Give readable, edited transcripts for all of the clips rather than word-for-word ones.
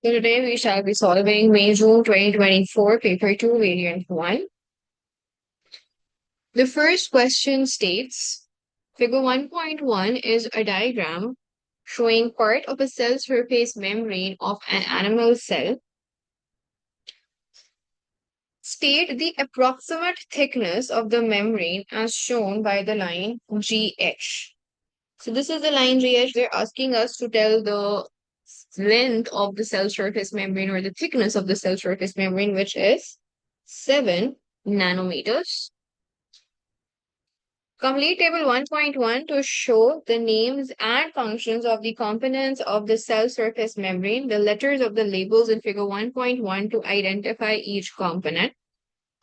So today we shall be solving May-June 2024 Paper 2 Variant 1. The first question states, Figure 1.1 is a diagram showing part of a cell surface membrane of an animal cell. State the approximate thickness of the membrane as shown by the line GH. So this is the line GH. They're asking us to tell the length of the cell surface membrane or the thickness of the cell surface membrane, which is 7 nanometers. Complete table 1.1 to show the names and functions of the components of the cell surface membrane, the letters of the labels in figure 1.1 to identify each component.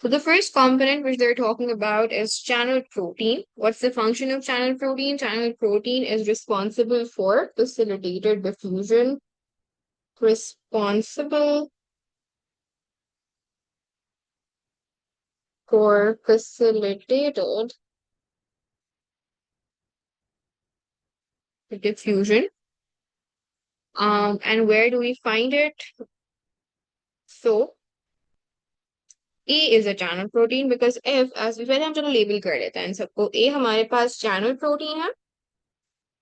So the first component which they're talking about is channel protein. What's the function of channel protein? Channel protein is responsible for facilitated diffusion, responsible for facilitated diffusion. And where do we find it? So A is a channel protein because F, as we पहले हम चलो label कर लेते हैं सबको. A हमारे पास channel protein है.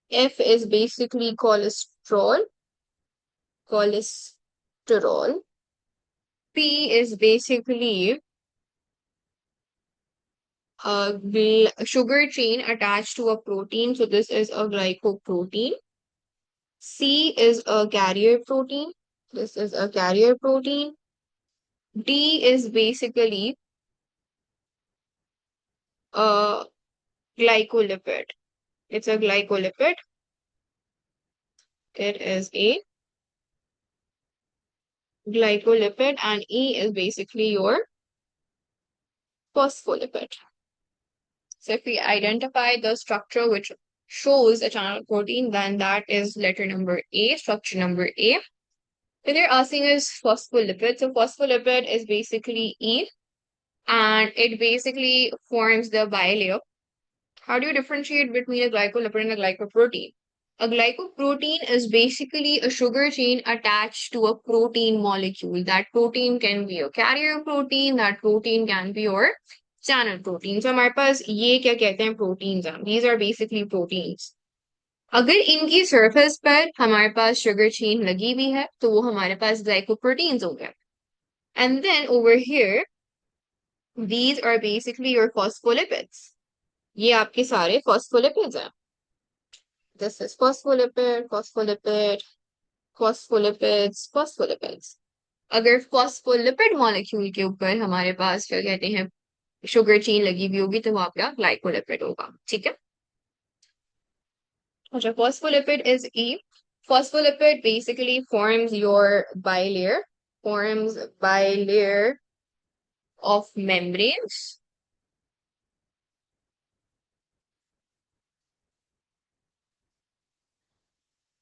F is basically cholesterol. P is basically a sugar chain attached to a protein. So this is a glycoprotein. C is a carrier protein. This is a carrier protein. D is basically a glycolipid. It's a glycolipid. It is a glycolipid, and E is basically your phospholipid. So if we identify the structure which shows a channel protein, then that is letter number A, structure number A. So they're asking is phospholipid. So phospholipid is basically E, and it basically forms the bilayer. How do you differentiate between a glycolipid and a glycoprotein? A glycoprotein is basically a sugar chain attached to a protein molecule. That protein can be a carrier protein, that protein can be your channel protein. So हमारे पास ये क्या कहते हैं proteins हैं. These are basically proteins. अगर इनकी surface पर हमारे पास sugar chain लगी हुई है तो वो हमारे पास glycoproteins हो गए. And then over here, these are basically your phospholipids. ये आपके सारे phospholipids हैं. This is phospholipid, phospholipid, phospholipids. अगर phospholipid molecule के ऊपर हमारे पास क्या कहते हैं शुगर चेन लगी हुई होगी तो वो आपका ग्लाइकोलिपिड होगा. ठीक है. अच्छा, phospholipid is E. Phospholipid basically forms bilayer of membranes.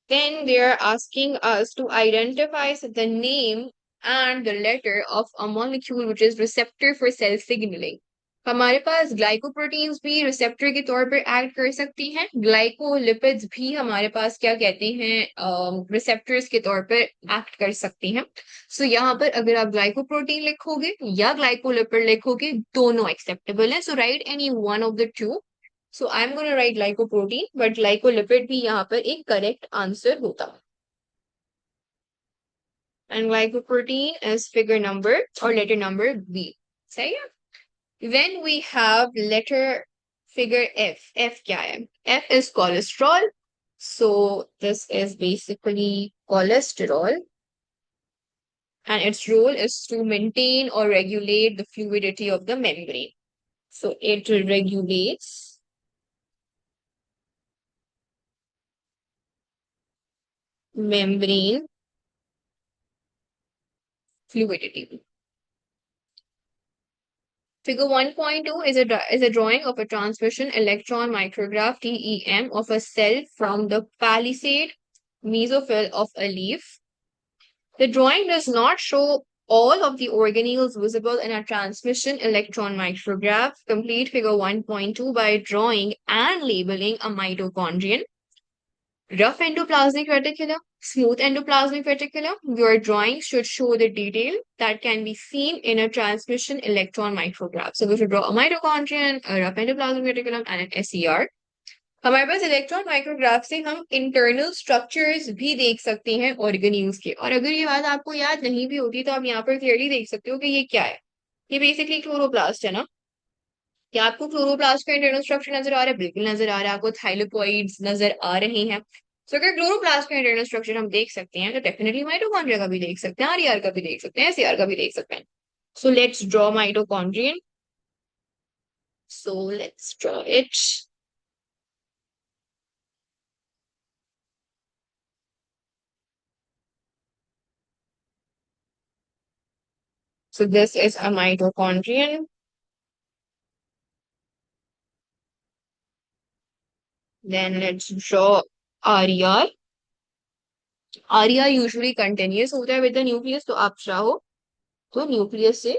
Then they are asking us to identify the name and the letter of a molecule which is receptor for cell signaling. हमारे पास glycoproteins भी receptor के तौर पर act कर सकती हैं. Glycolipids भी हमारे पास क्या कहते हैं रिसेप्टर्स के तौर पर एक्ट कर सकती हैं. सो यहाँ पर अगर आप ग्लाइकोप्रोटीन लिखोगे या ग्लाइकोलिपिड लिखोगे दोनों एक्सेप्टेबल है. So write any one of the two. So I'm going to write glycoprotein, but glycolipid भी यहाँ पर एक correct answer होता. And glycoprotein is figure number or letter number B. सही है? Then we have letter figure F. F क्या है? F is cholesterol. So this is basically cholesterol. And its role is to maintain or regulate the fluidity of the membrane. So it regulates membrane fluidity. Figure 1.2 is a drawing of a transmission electron micrograph TEM of a cell from the palisade mesophyll of a leaf. The drawing does not show all of the organelles visible in a transmission electron micrograph. Complete figure 1.2 by drawing and labeling a mitochondrion. Rough endoplasmic reticulum, smooth endoplasmic reticulum. Your drawing should show the detail that can be seen in a transmission electron micrograph. So we should draw a mitochondrion, a rough endoplasmic reticulum, and an SER. हमारे पास electron micrograph से हम internal structures भी देख सकते हैं ऑर्गेन्यूल्स के। और अगर ये बात आपको याद नहीं भी होती तो आप यहाँ पर क्लियरली देख सकते हो कि ये क्या है। ये बेसिकली क्लोरोप्लास्ट है ना। क्या आपको क्लोरोप्लास्ट का इंटरनल स्ट्रक्चर नजर आ रहा है? बिल्कुल नजर आ रहा है। आपको थाइलोकॉइड्स नजर आ रहे हैं। तो अगर क्लोरोप्लास्ट का इंटरनल स्ट्रक्चर हम देख सकते हैं तो डेफिनेटली माइटोकॉन्ड्रिया का भी देख सकते हैं, आरईआर का भी देख सकते हैं, एसईआर का भी देख सकते हैं। So let's draw mitochondrion. So let's draw it. So this is a mitochondrion. Then let's draw RER. RER usually continuous होता है with the nucleus, तो आप चाहो तो न्यूक्लियस से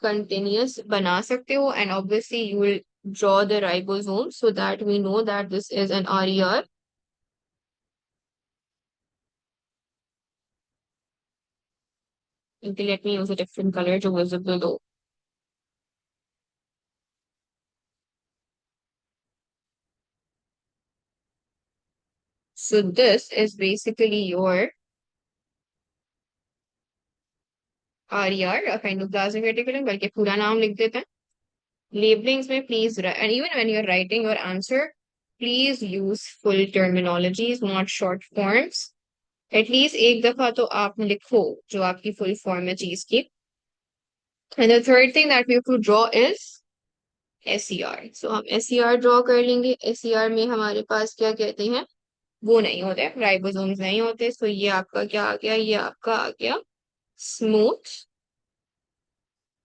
continuous बना सकते हो, and obviously you will draw the ribosome so that we know that this is an RER. Okay, let me use a different color to visible though. So this is basically your RER, a endoplasmic reticulum, बल्कि पूरा नाम लिख देते हैं। Labelings में please, and even when you're writing your answer, please use full terminologies, not short forms. At least एक दफा तो आप लिखो जो आपकी फुल फॉर्म है चीज की। And the third thing that we have to draw is SER. So हम एसईआर ड्रॉ कर लेंगे। एसईआर में हमारे पास क्या कहते हैं, वो नहीं होते, राइबोसोम्स नहीं होते। सो ये आपका क्या आ गया, ये आपका आ गया smooth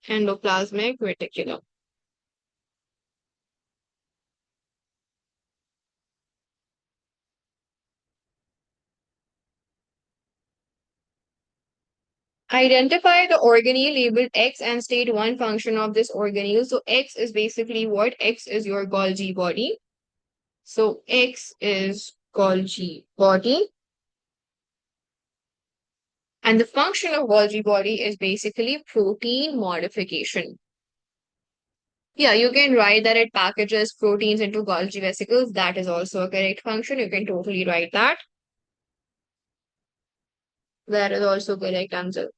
endoplasmic reticulum. Identify the organelle labeled X and state one function of this organelle. So X is basically what? X is your Golgi body. So X is Golgi body. And the function of Golgi body is basically protein modification. Yeah, you can write that it packages proteins into Golgi vesicles. That is also a correct function. You can totally write that. That is also correct answer.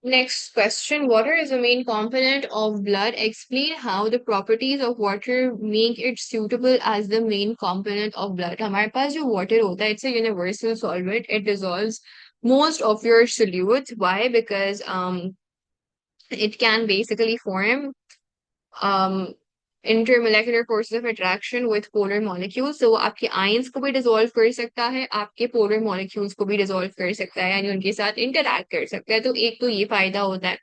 Next question. Water is the main component of blood. Explain how the properties of water make it suitable as the main component of blood. हमारे पास जो water होता है, it's a universal solvent. It dissolves most of your solutes. Why? Because it can basically form um intermolecular forces of attraction with polar molecules. So वो आपके ions को भी dissolve कर सकता है, आपके polar molecules को भी dissolve कर सकता है, यानी उनके साथ interact कर सकता है। तो एक तो ये फायदा होता है।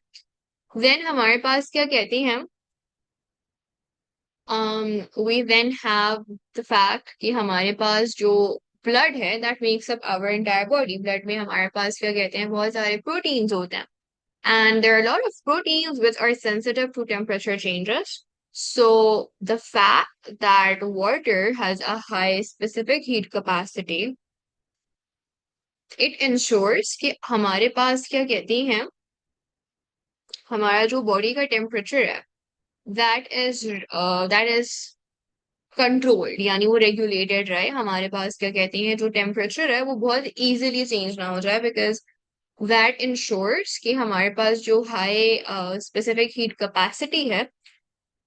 Then हमारे पास क्या कहते हैं, we then have the fact कि हमारे पास जो blood है that makes up our entire body. Blood में हमारे पास क्या कहते हैं, बहुत सारे proteins होते हैं. And there are a lot of proteins which are sensitive to temperature changes. So the fact that water has a high specific heat capacity, it ensures कि हमारे पास क्या कहते हैं, हमारा जो बॉडी का टेम्परेचर है that is कंट्रोल्ड, यानी वो रेगुलेटेड रहे। हमारे पास क्या कहते हैं, जो टेम्परेचर है वो बहुत इजीली चेंज ना हो जाए, बिकॉज that ensures कि हमारे पास जो हाई स्पेसिफिक हीट कैपेसिटी है,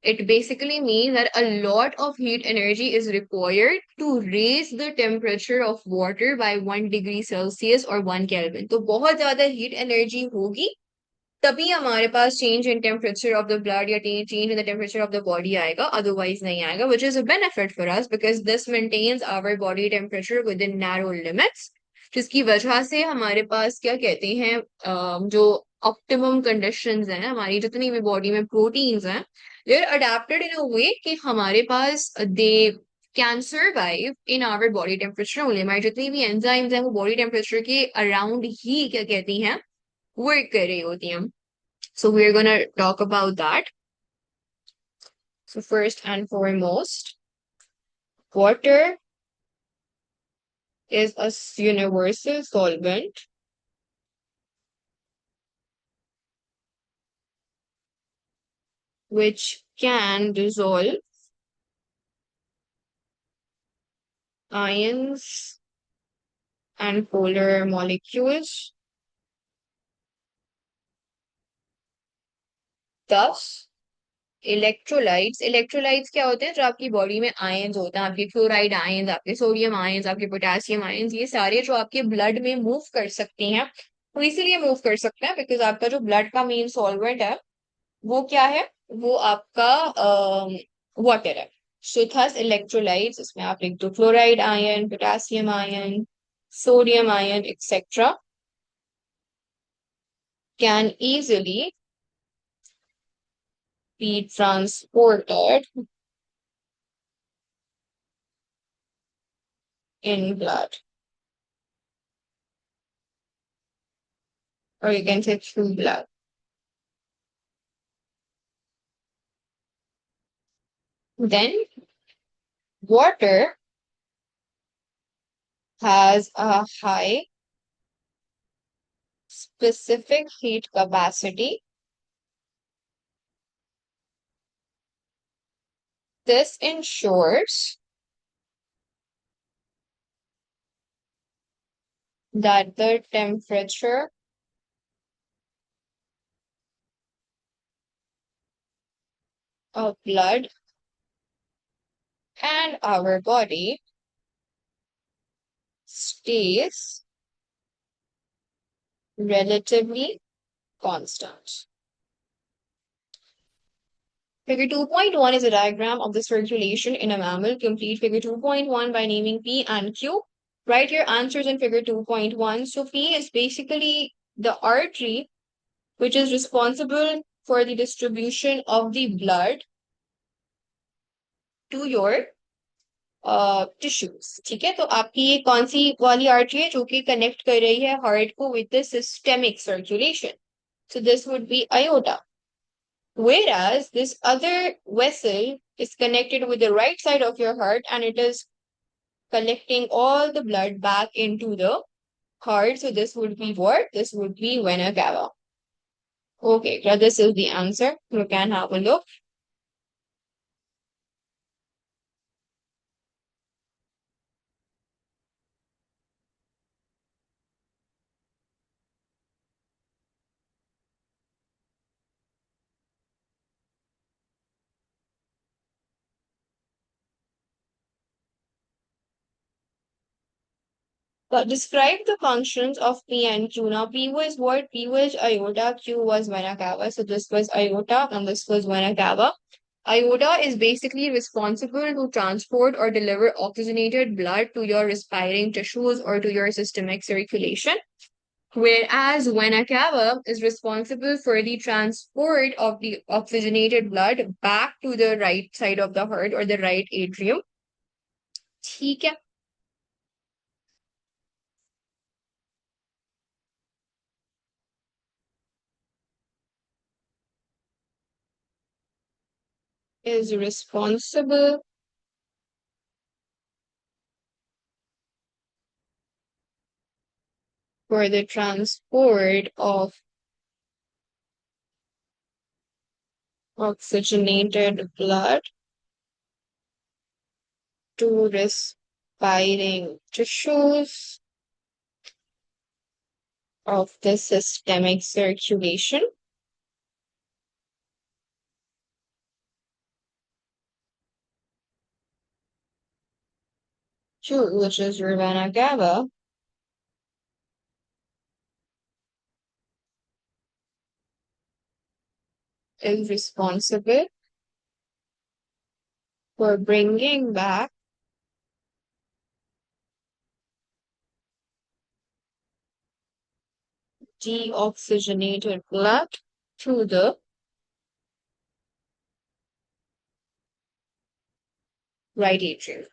it basically means that a lot of heat energy is required to raise the temperature of water by 1 degree Celsius or 1 Kelvin. तो बहुत ज्यादा हीट एनर्जी होगी तभी हमारे पास change in temperature of the blood या change in the temperature of the body आएगा, otherwise नहीं आएगा, which is a benefit for us because this maintains our body temperature within narrow limits, जिसकी वजह से हमारे पास क्या कहते हैं, जो ऑप्टिमम कंडीशंस हैं, हमारी जितनी भी बॉडी में प्रोटीन्स हैं, they are adapted in a way कि हमारे पास they can survive in our body temperature only. हमारी जितनी भी एंजाइम्स हैं वो बॉडी टेम्परेचर के अराउंड ही क्या कहती हैं, वर्क कर रही होती हैं. So we're gonna talk about that. So first and foremost, water is a universal solvent which can dissolve ions and polar molecules. Thus, electrolytes क्या होते हैं, जो आपकी बॉडी में आयंस होते हैं, आपके क्लोराइड आयंस, आपके सोडियम आयंस, आपके पोटेशियम आयंस, ये सारे जो आपके ब्लड में मूव कर सकती हैं, तो इसीलिए मूव कर सकते हैं बिकॉज आपका जो ब्लड का मेन सॉल्वेंट है वो क्या है, वो आपका वाटर है. सो थस इलेक्ट्रोलाइट्स, इसमें आप लिख दो chloride ion, potassium ion, sodium ion etcetera can easily be transported in blood, or you can say through blood. Then water has a high specific heat capacity. This ensures that the temperature of blood and our body stays relatively constant. Figure 2.1 is a diagram of the circulation in a mammal. Complete figure 2.1 by naming P and Q. Write your answers in figure 2.1. So P is basically the artery which is responsible for the distribution of the blood to your tissues. ठीक है, तो आपकी ये कौन सी वाली artery है जो कि कनेक्ट कर रही है हार्ट को with the systemic circulation? So this would be aorta. Whereas this other vessel is connected with the right side of your heart and it is collecting all the blood back into the heart. So this would be what? This would be vena cava. Okay, so this is the answer. You can have a look. But describe the functions of P and Q. Now, P was what? P was aorta, Q was vena cava. So this was aorta and this was vena cava. Aorta is basically responsible to transport or deliver oxygenated blood to your respiring tissues or to your systemic circulation. Whereas vena cava is responsible for the transport of the oxygenated blood back to the right side of the heart or the right atrium. ठीक है. Is responsible for the transport of oxygenated blood to respiring tissues of the systemic circulation. Two, which is vena cava. is responsible for bringing back deoxygenated blood to the right atrium.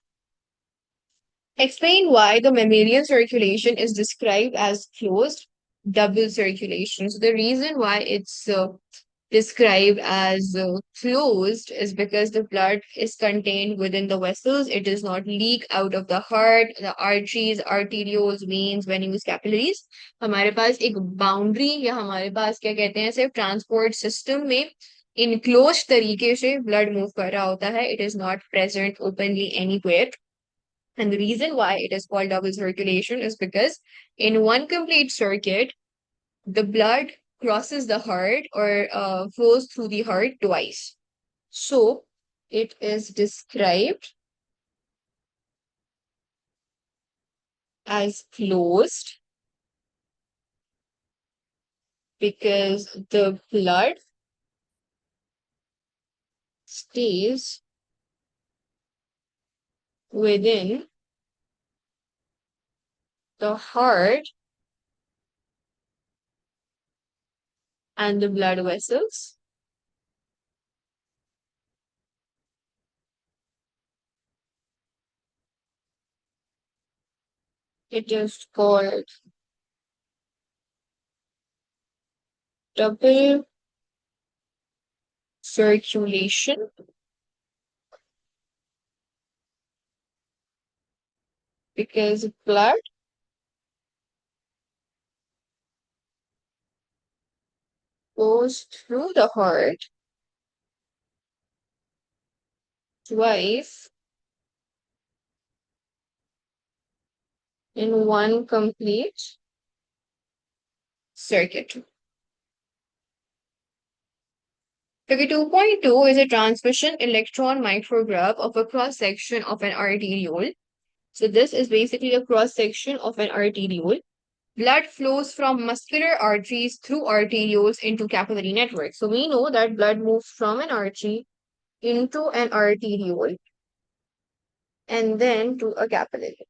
Explain why the mammalian circulation is described as closed double circulation. So the reason why it's described as closed is because the blood is contained within the vessels. It does not leak out of the heart, the arteries, arterioles, veins, venules, capillaries. हमारे पास एक boundary या हमारे पास क्या कहते हैं सिर्फ transport system में इनक्लोज तरीके से ब्लड मूव कर रहा होता है. It is not present openly anywhere. And the reason why it is called double circulation is because in one complete circuit, the blood crosses the heart or flows through the heart twice. So it is described as closed because the blood stays within the heart and the blood vessels. It is called double circulation because blood goes through the heart twice in one complete circuit. Okay, 2.2 is a transmission electron micrograph of a cross section of an arteriole. So this is basically a cross section of an arteriole. Blood flows from muscular arteries through arterioles into capillary network. So we know that blood moves from an artery into an arteriole and then to a capillary.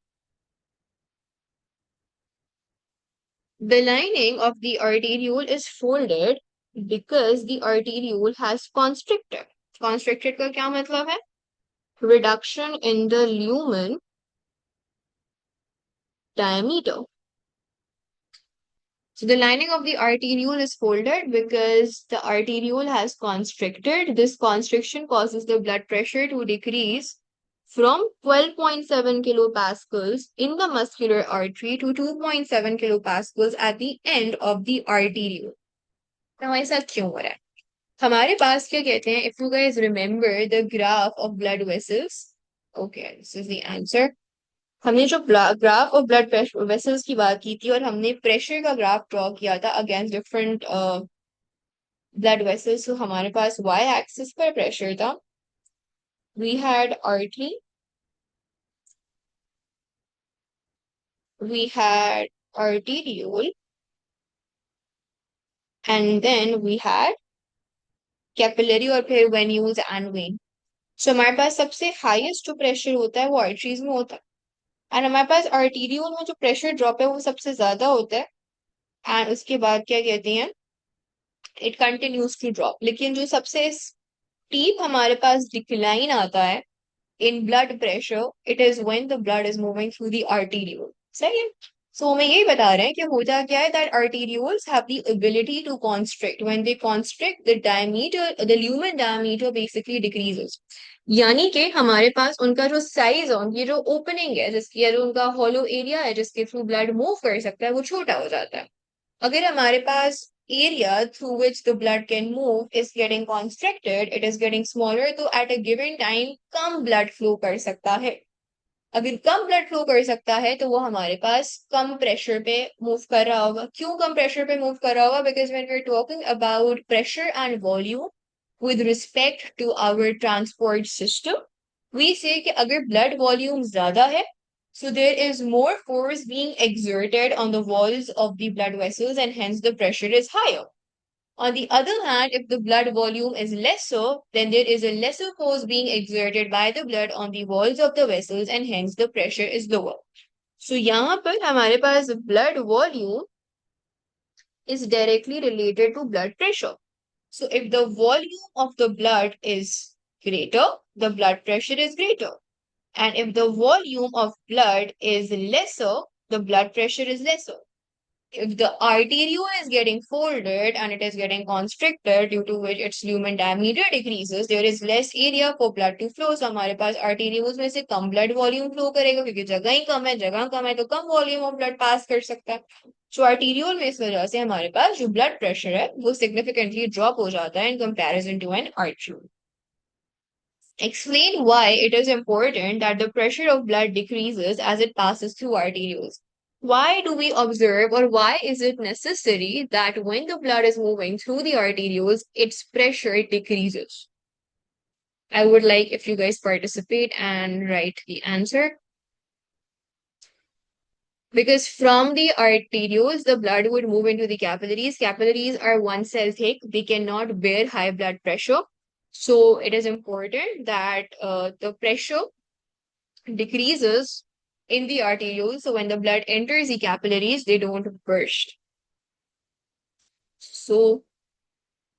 The lining of the arteriole is folded because the arteriole has constricted. Constricted का क्या मतलब है? Reduction in the lumen diameter. So the lining of the arteriole is folded because the arteriole has constricted. This constriction causes the blood pressure to decrease from 12.7 kilopascals in the muscular artery to 2.7 kilopascals at the end of the arteriole. Now ऐसा क्यों हो रहा है? हमारे पास क्या कहते हैं? If you guys remember the graph of blood vessels, okay, this is the answer. हमने जो ग्राफ ऑफ ब्लड वेसल्स की बात की थी और हमने प्रेशर का ग्राफ ड्रॉ किया था अगेंस्ट डिफरेंट ब्लड वेसल्स. तो हमारे पास वाई एक्सिस पर प्रेशर था. We had artery, we had arteriole, and then we had capillary और फिर वेन्यूल्स एंड वेन. सो हमारे पास सबसे हाईएस्ट जो प्रेशर होता है वो आर्टरीज में होता है एंड हमारे पास आर्टीरियोल में जो प्रेशर ड्रॉप है वो सबसे ज्यादा होता है. एंड उसके बाद क्या कहते हैं, इट कंटिन्यूज टू ड्रॉप. लेकिन जो सबसे स्टीप हमारे पास डिक्लाइन आता है in blood pressure, it is when the blood is moving through the arteriole. सही है. So हमें यही बता रहे हैं कि होता क्या है, that arterioles have the ability to constrict. When they constrict, the diameter, the lumen diameter basically decreases. यानी कि हमारे पास उनका जो साइज, उनकी जो ओपनिंग है, जिसकी जो उनका हॉलो एरिया है जिसके थ्रू ब्लड मूव कर सकता है वो छोटा हो जाता है. अगर हमारे पास area through which the blood can move is getting constricted, it is getting smaller, तो at a given time come blood flow कर सकता है. अगर कम ब्लड फ्लो कर सकता है तो वो हमारे पास कम प्रेशर पे मूव कर रहा होगा. क्यों कम प्रेशर पे मूव कर रहा होगा? Because when we are talking about pressure and volume with respect to our transport system, we say कि अगर ब्लड वॉल्यूम ज्यादा है, so there is more force being exerted on the walls of the blood vessels and hence the pressure is higher. On the other hand, if the blood volume is lesser, then there is a lesser force being exerted by the blood on the walls of the vessels and hence the pressure is lower. So यहाँ पर हमारे पास blood volume is directly related to blood pressure. So if the volume of the blood is greater, the blood pressure is greater. And if the volume of blood is lesser, the blood pressure is lesser. If the arteriole is getting folded and it is getting constricted due to which its lumen diameter decreases, there is less area for blood to flow. So हमारे पास arterioles में से कम blood volume flow करेगा क्योंकि जगह कम है तो कम volume of blood pass कर सकता है. So arteriole में इस वजह से हमारे पास जो blood pressure है वो significantly drop हो जाता है in comparison to an arteriole. Explain why it is important that the pressure of blood decreases as it passes through arterioles. Why do we observe, or why is it necessary that when the blood is moving through the arterioles, its pressure decreases? I would like if you guys participate and write the answer. Because from the arterioles, the blood would move into the capillaries. Capillaries are one cell thick. They cannot bear high blood pressure. So it is important that the pressure decreases in the arterioles. So when the blood enters the capillaries, they don't burst. So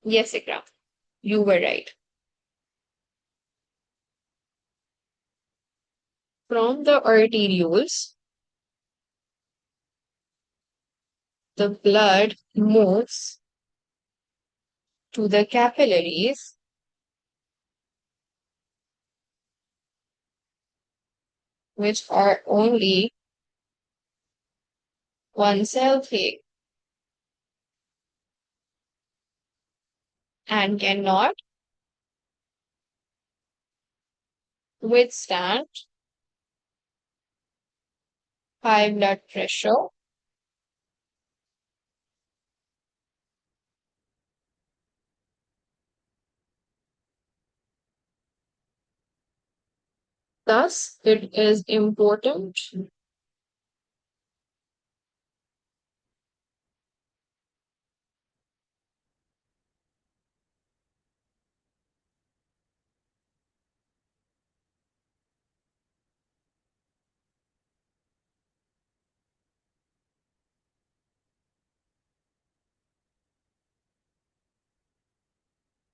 yes, Ikra, you were right. From the arterioles, the blood moves to the capillaries which are only one cell thick and cannot withstand high blood pressure thus it is important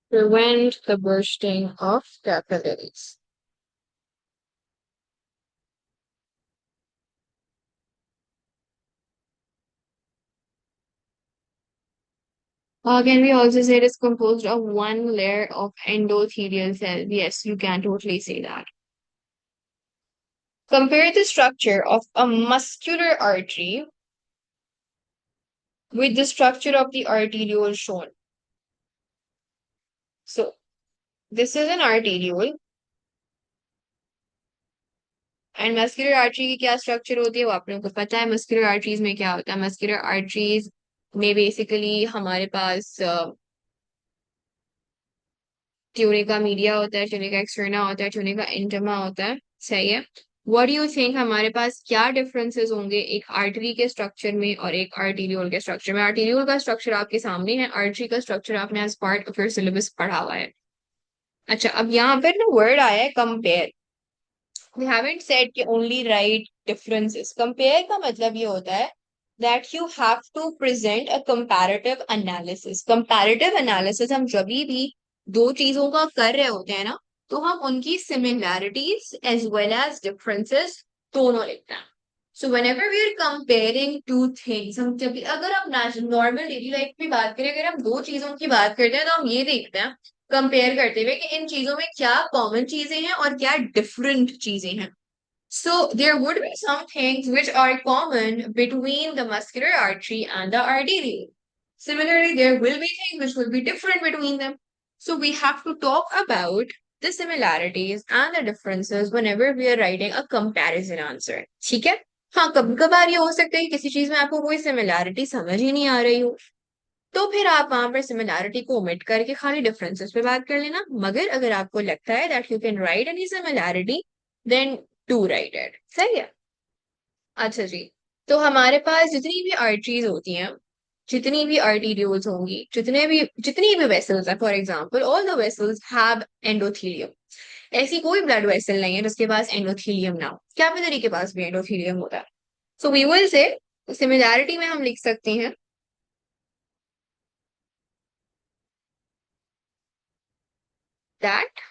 prevent the bursting of capillaries. Can we also say it is composed of one layer of endothelial cells? Yes, you can totally say that. Compare the structure of a muscular artery with the structure of the arteriole shown. So, this is an arteriole and muscular artery की क्या structure होती है वो आप लोगों को पता है. मस्कुलर आर्टरीज में क्या होता है? मस्कुलर आर्टरीज में बेसिकली हमारे पास ट्यूनिका मीडिया होता है, ट्यूनिका एक्सटर्ना होता है, ट्यूनिका इंटमा होता है. सही है. व्हाट डू यू थिंक हमारे पास क्या डिफरेंसेस होंगे एक आर्टरी के स्ट्रक्चर में और एक आर्टीरियोल के स्ट्रक्चर में? आर्टीरियोल का स्ट्रक्चर आपके सामने है, आर्टरी का स्ट्रक्चर आपने as part of your syllabus पढ़ा हुआ है. अच्छा, अब यहाँ पर ना वर्ड आया है कंपेयर. We haven't said कि only write differences. Compare का मतलब ये होता है that you have to present a comparative analysis. Comparative analysis हम जब भी दो चीजों का कर रहे होते हैं ना तो हम उनकी similarities as well as differences दोनों लिखते हैं. So whenever we are comparing two things, हम जब अगर हम नॉर्मल डेली लाइफ की बात करें, अगर हम दो चीजों की बात करते हैं तो हम ये देखते हैं कंपेयर करते हुए कि इन चीजों में क्या कॉमन चीजें हैं और क्या डिफरेंट चीजें हैं. So there would be some things which are common between the muscular artery and the arteriole. Similarly, there will be things which will be different between them. So we have to talk about the similarities and the differences whenever we are writing a comparison answer. ठीक है? हाँ, कभी कभार ये हो सकता है कि किसी चीज में आपको कोई सिमिलैरिटी समझ ही नहीं आ रही हो तो फिर आप वहां पर सिमिलैरिटी को ओमिट करके खाली डिफरेंसेस पे बात कर लेना. मगर अगर आपको लगता है that you can write any similarity then do write it. सही है. अच्छा जी, तो हमारे पास जितनी भी आर्टरीज होती हैं जितनी भी आर्टीरियोल्स होंगी, जितनी भी वेसल्स है, for example all the vessels have endothelium. ऐसी कोई ब्लड वेसल नहीं है जिसके पास एंडोथेलियम ना हो। कैपिलरी के पास भी एंडोथेलियम होता है। So we will say similarity में हम लिख सकते हैं दैट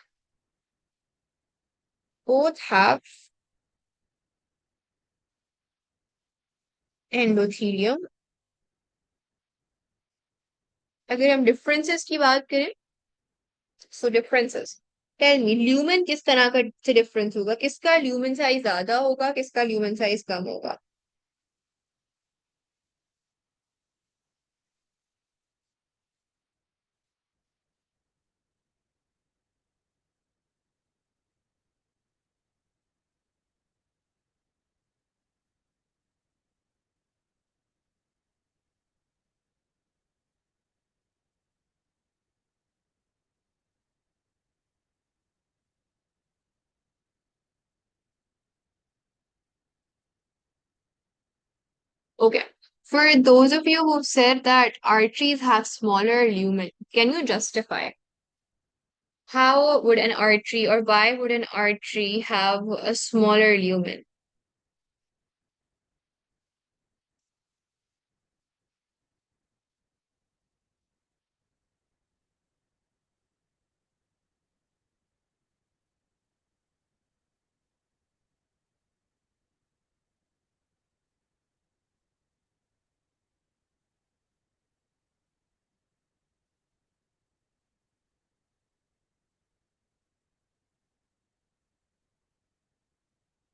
both have endothelium। अगर हम डिफरेंसेस की बात करें, सो डिफरेंसेस, टेल मी ल्यूमेन किस तरह का से डिफरेंस होगा, किसका ल्यूमेन साइज ज्यादा होगा, किसका ल्यूमेन साइज कम होगा। Okay. For those of you who said that arteries have smaller lumen, can you justify how would an artery or why would an artery have a smaller lumen?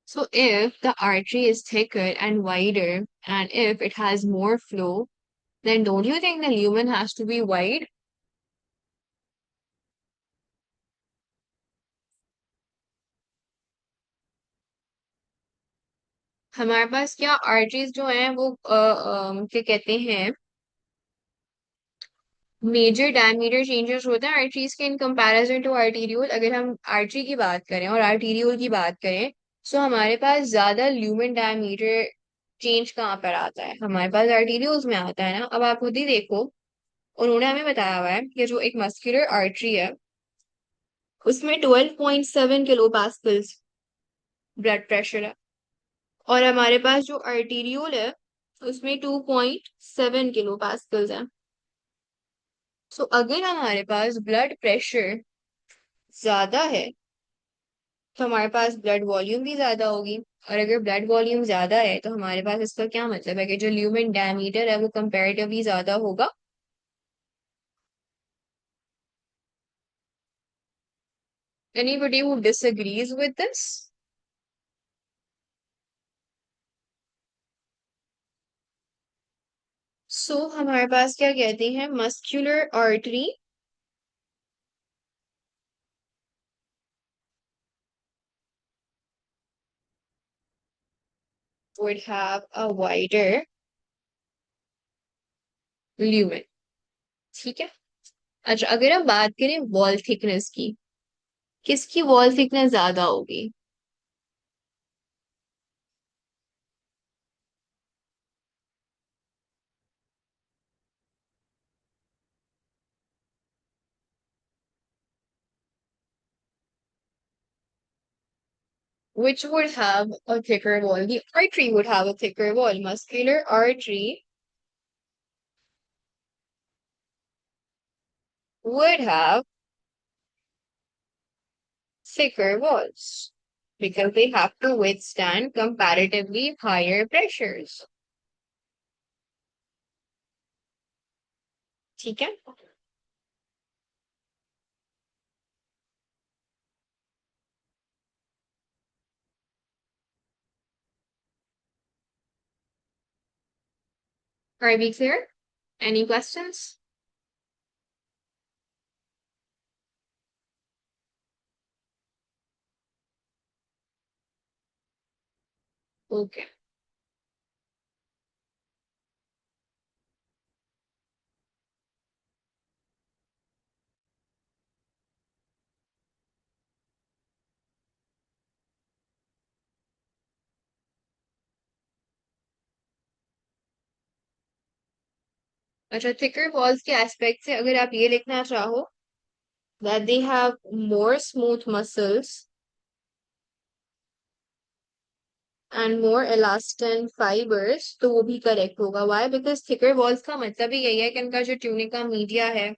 So if the artery is thicker and wider, and if it has more flow, then don't you think the lumen has to be wide? हमारे पास क्या arteries जो हैं वो क्या कहते हैं, major diameter changes होते हैं आर्टरीज के इन कंपैरिजन टू आर्टीरियोल। अगर हम आर्टरी की बात करें और आर्टीरियोल की बात करें, सो हमारे पास ज्यादा ल्यूमेन डायमीटर चेंज कहाँ पर आता है, हमारे पास आर्टीरियोल्स में आता है ना। अब आप खुद ही देखो, उन्होंने हमें बताया हुआ है कि जो एक मस्कुलर आर्टरी है उसमें 12.7 किलो पास्कल्स ब्लड प्रेशर है, और हमारे पास जो आर्टीरियोल है उसमें 2.7 किलो पास्कल्स है। सो अगर हमारे पास ब्लड प्रेशर ज्यादा है तो हमारे पास ब्लड वॉल्यूम भी ज्यादा होगी, और अगर ब्लड वॉल्यूम ज्यादा है तो हमारे पास इसका क्या मतलब है कि जो ल्यूमेन डायमीटर है वो कंपैरेटिवली ज्यादा होगा। Anybody who disagrees with this? So हमारे पास क्या कहते हैं, muscular artery would have a wider lumen। ठीक है। अच्छा, अगर हम बात करें वॉल थिकनेस की, किसकी वॉल थिकनेस ज्यादा होगी? Which would have a thicker wall? The artery would have a thicker wall. Muscular artery would have thicker walls because they have to withstand comparatively higher pressures. ठीक है। Are we clear? Any questions? Okay. अच्छा, thicker walls के aspect से अगर आप ये लिखना चाहो that they have more smooth muscles and more elastin fibers, तो वो भी करेक्ट होगा. Why? Because thicker walls का मतलब ही यही है कि इनका जो ट्यूनिका मीडिया है,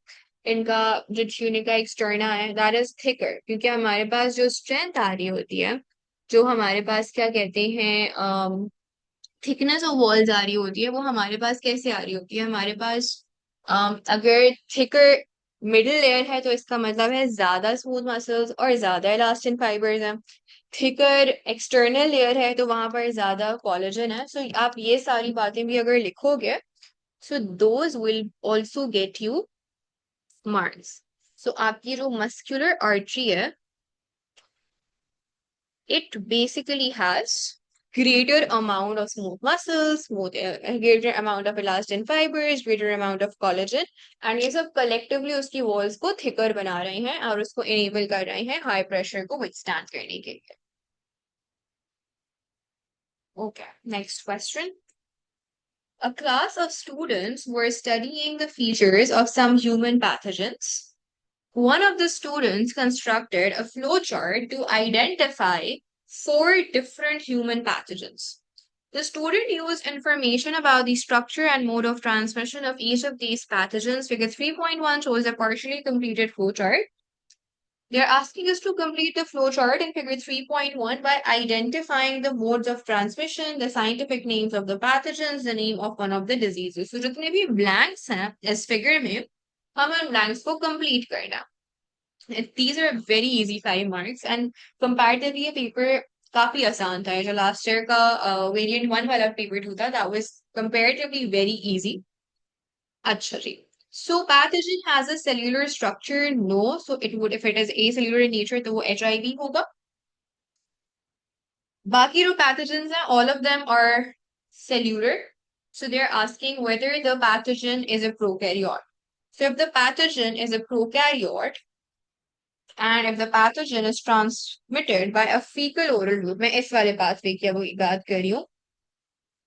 इनका जो ट्यूनिका एक्सटर्ना है, that is thicker, क्योंकि हमारे पास जो स्ट्रेंथ आ रही होती है, जो हमारे पास क्या कहते हैं थिकनेस ऑफ वॉल्स आ रही होती है, वो हमारे पास कैसे आ रही होती है, हमारे पास अगर थिकर मिडिल लेयर है तो इसका मतलब है ज्यादा स्मूथ मसल्स और ज्यादा इलास्टिन फाइबर्स हैं. थिकर एक्सटर्नल लेयर है तो वहां पर ज्यादा कोलेजन है. सो आप ये सारी बातें भी अगर लिखोगे, so those will also get you marks. So आपकी जो मस्कुलर आर्टरी है, it basically has greater amount of smooth muscles, greater amount of elastin fibers, greater amount of collagen, and ये सब collectively उसकी walls को thicker बना रहे हैं और उसको enable कर रहे हैं high pressure को withstand करने के लिए. Okay, next question. A class of students were studying the features of some human pathogens. One of the students constructed a flowchart to identify four different human pathogens. The student used information about the structure and mode of transmission of each of these pathogens. Figure 3.1 shows a partially completed flowchart. They're asking us to complete the flowchart in figure 3.1 by identifying the modes of transmission, the scientific names of the pathogens, the name of one of the diseases. So जितने भी blanks हैं इस figure में, हम उन blanks को complete करना. These are very easy 5 marks and comparatively ये paper काफी आसान था. जो last year का variant 1 वाला paper 2 था, that was comparatively very easy. अच्छा जी. So pathogen has a cellular structure? No. So it would, if it is acellular in nature, तो वो HIV होगा. बाकी जो pathogens हैं, all of them are cellular. So they're asking whether the pathogen is a prokaryote. So if the pathogen is a prokaryote, and if the pathogen is transmitted by a fecal oral route, मैं इस वाले pathway की अब बात कर रही हूँ,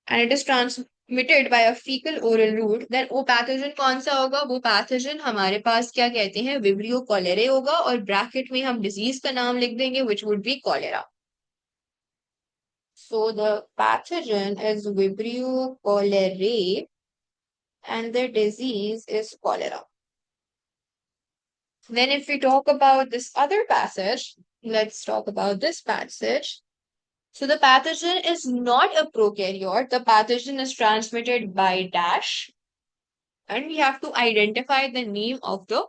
and it is transmitted by a fecal oral route, then वो pathogen कौन सा होगा? वो pathogen हमारे पास क्या कहते हैं, विब्रियो कॉलेरे होगा, और ब्रैकेट में हम डिजीज का नाम लिख देंगे, which would be cholera. So the pathogen is Vibrio cholerae and the disease is cholera. Then if we talk about this other passage, let's talk about this passage. So the pathogen is not a prokaryote. The pathogen is transmitted by dash. And we have to identify the name of the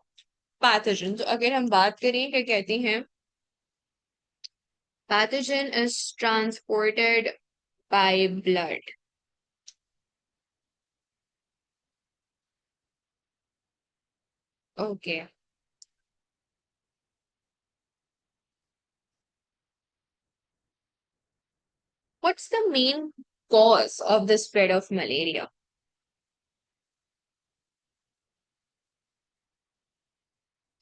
pathogen. So अगर हम बात करें क्या कहते हैं, pathogen is transported by blood. Okay. What's the main cause of the spread of malaria?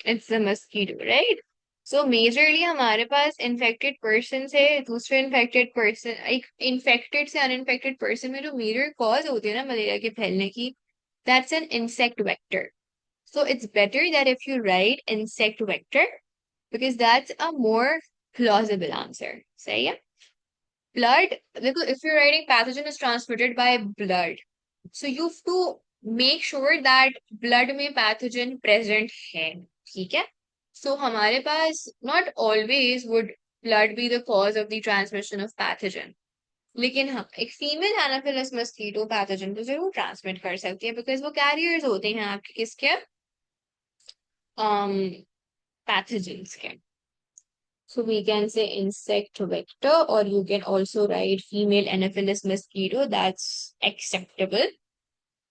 It's the mosquito, right? So majorly हमारे पास infected person से दूसरे infected person, एक infected से uninfected person में जो major cause होती है ना मलेरिया के फैलने की, that's an insect vector. So it's better that if you write insect vector, because that's a more plausible answer. सही है? Blood, because if you're writing pathogen is transmitted by blood, so you have to make sure that blood में pathogen present है. ठीक है? So हमारे पास not always would blood be the cause of the transmission of pathogen. लेकिन हाँ, एक female Anopheles mosquito pathogen को जरूर ट्रांसमिट कर सकती है, बिकॉज वो कैरियर्स होते हैं आपके किसके, पैथोजेंस के. So we can say insect vector, or you can also write female Anopheles mosquito. That's acceptable.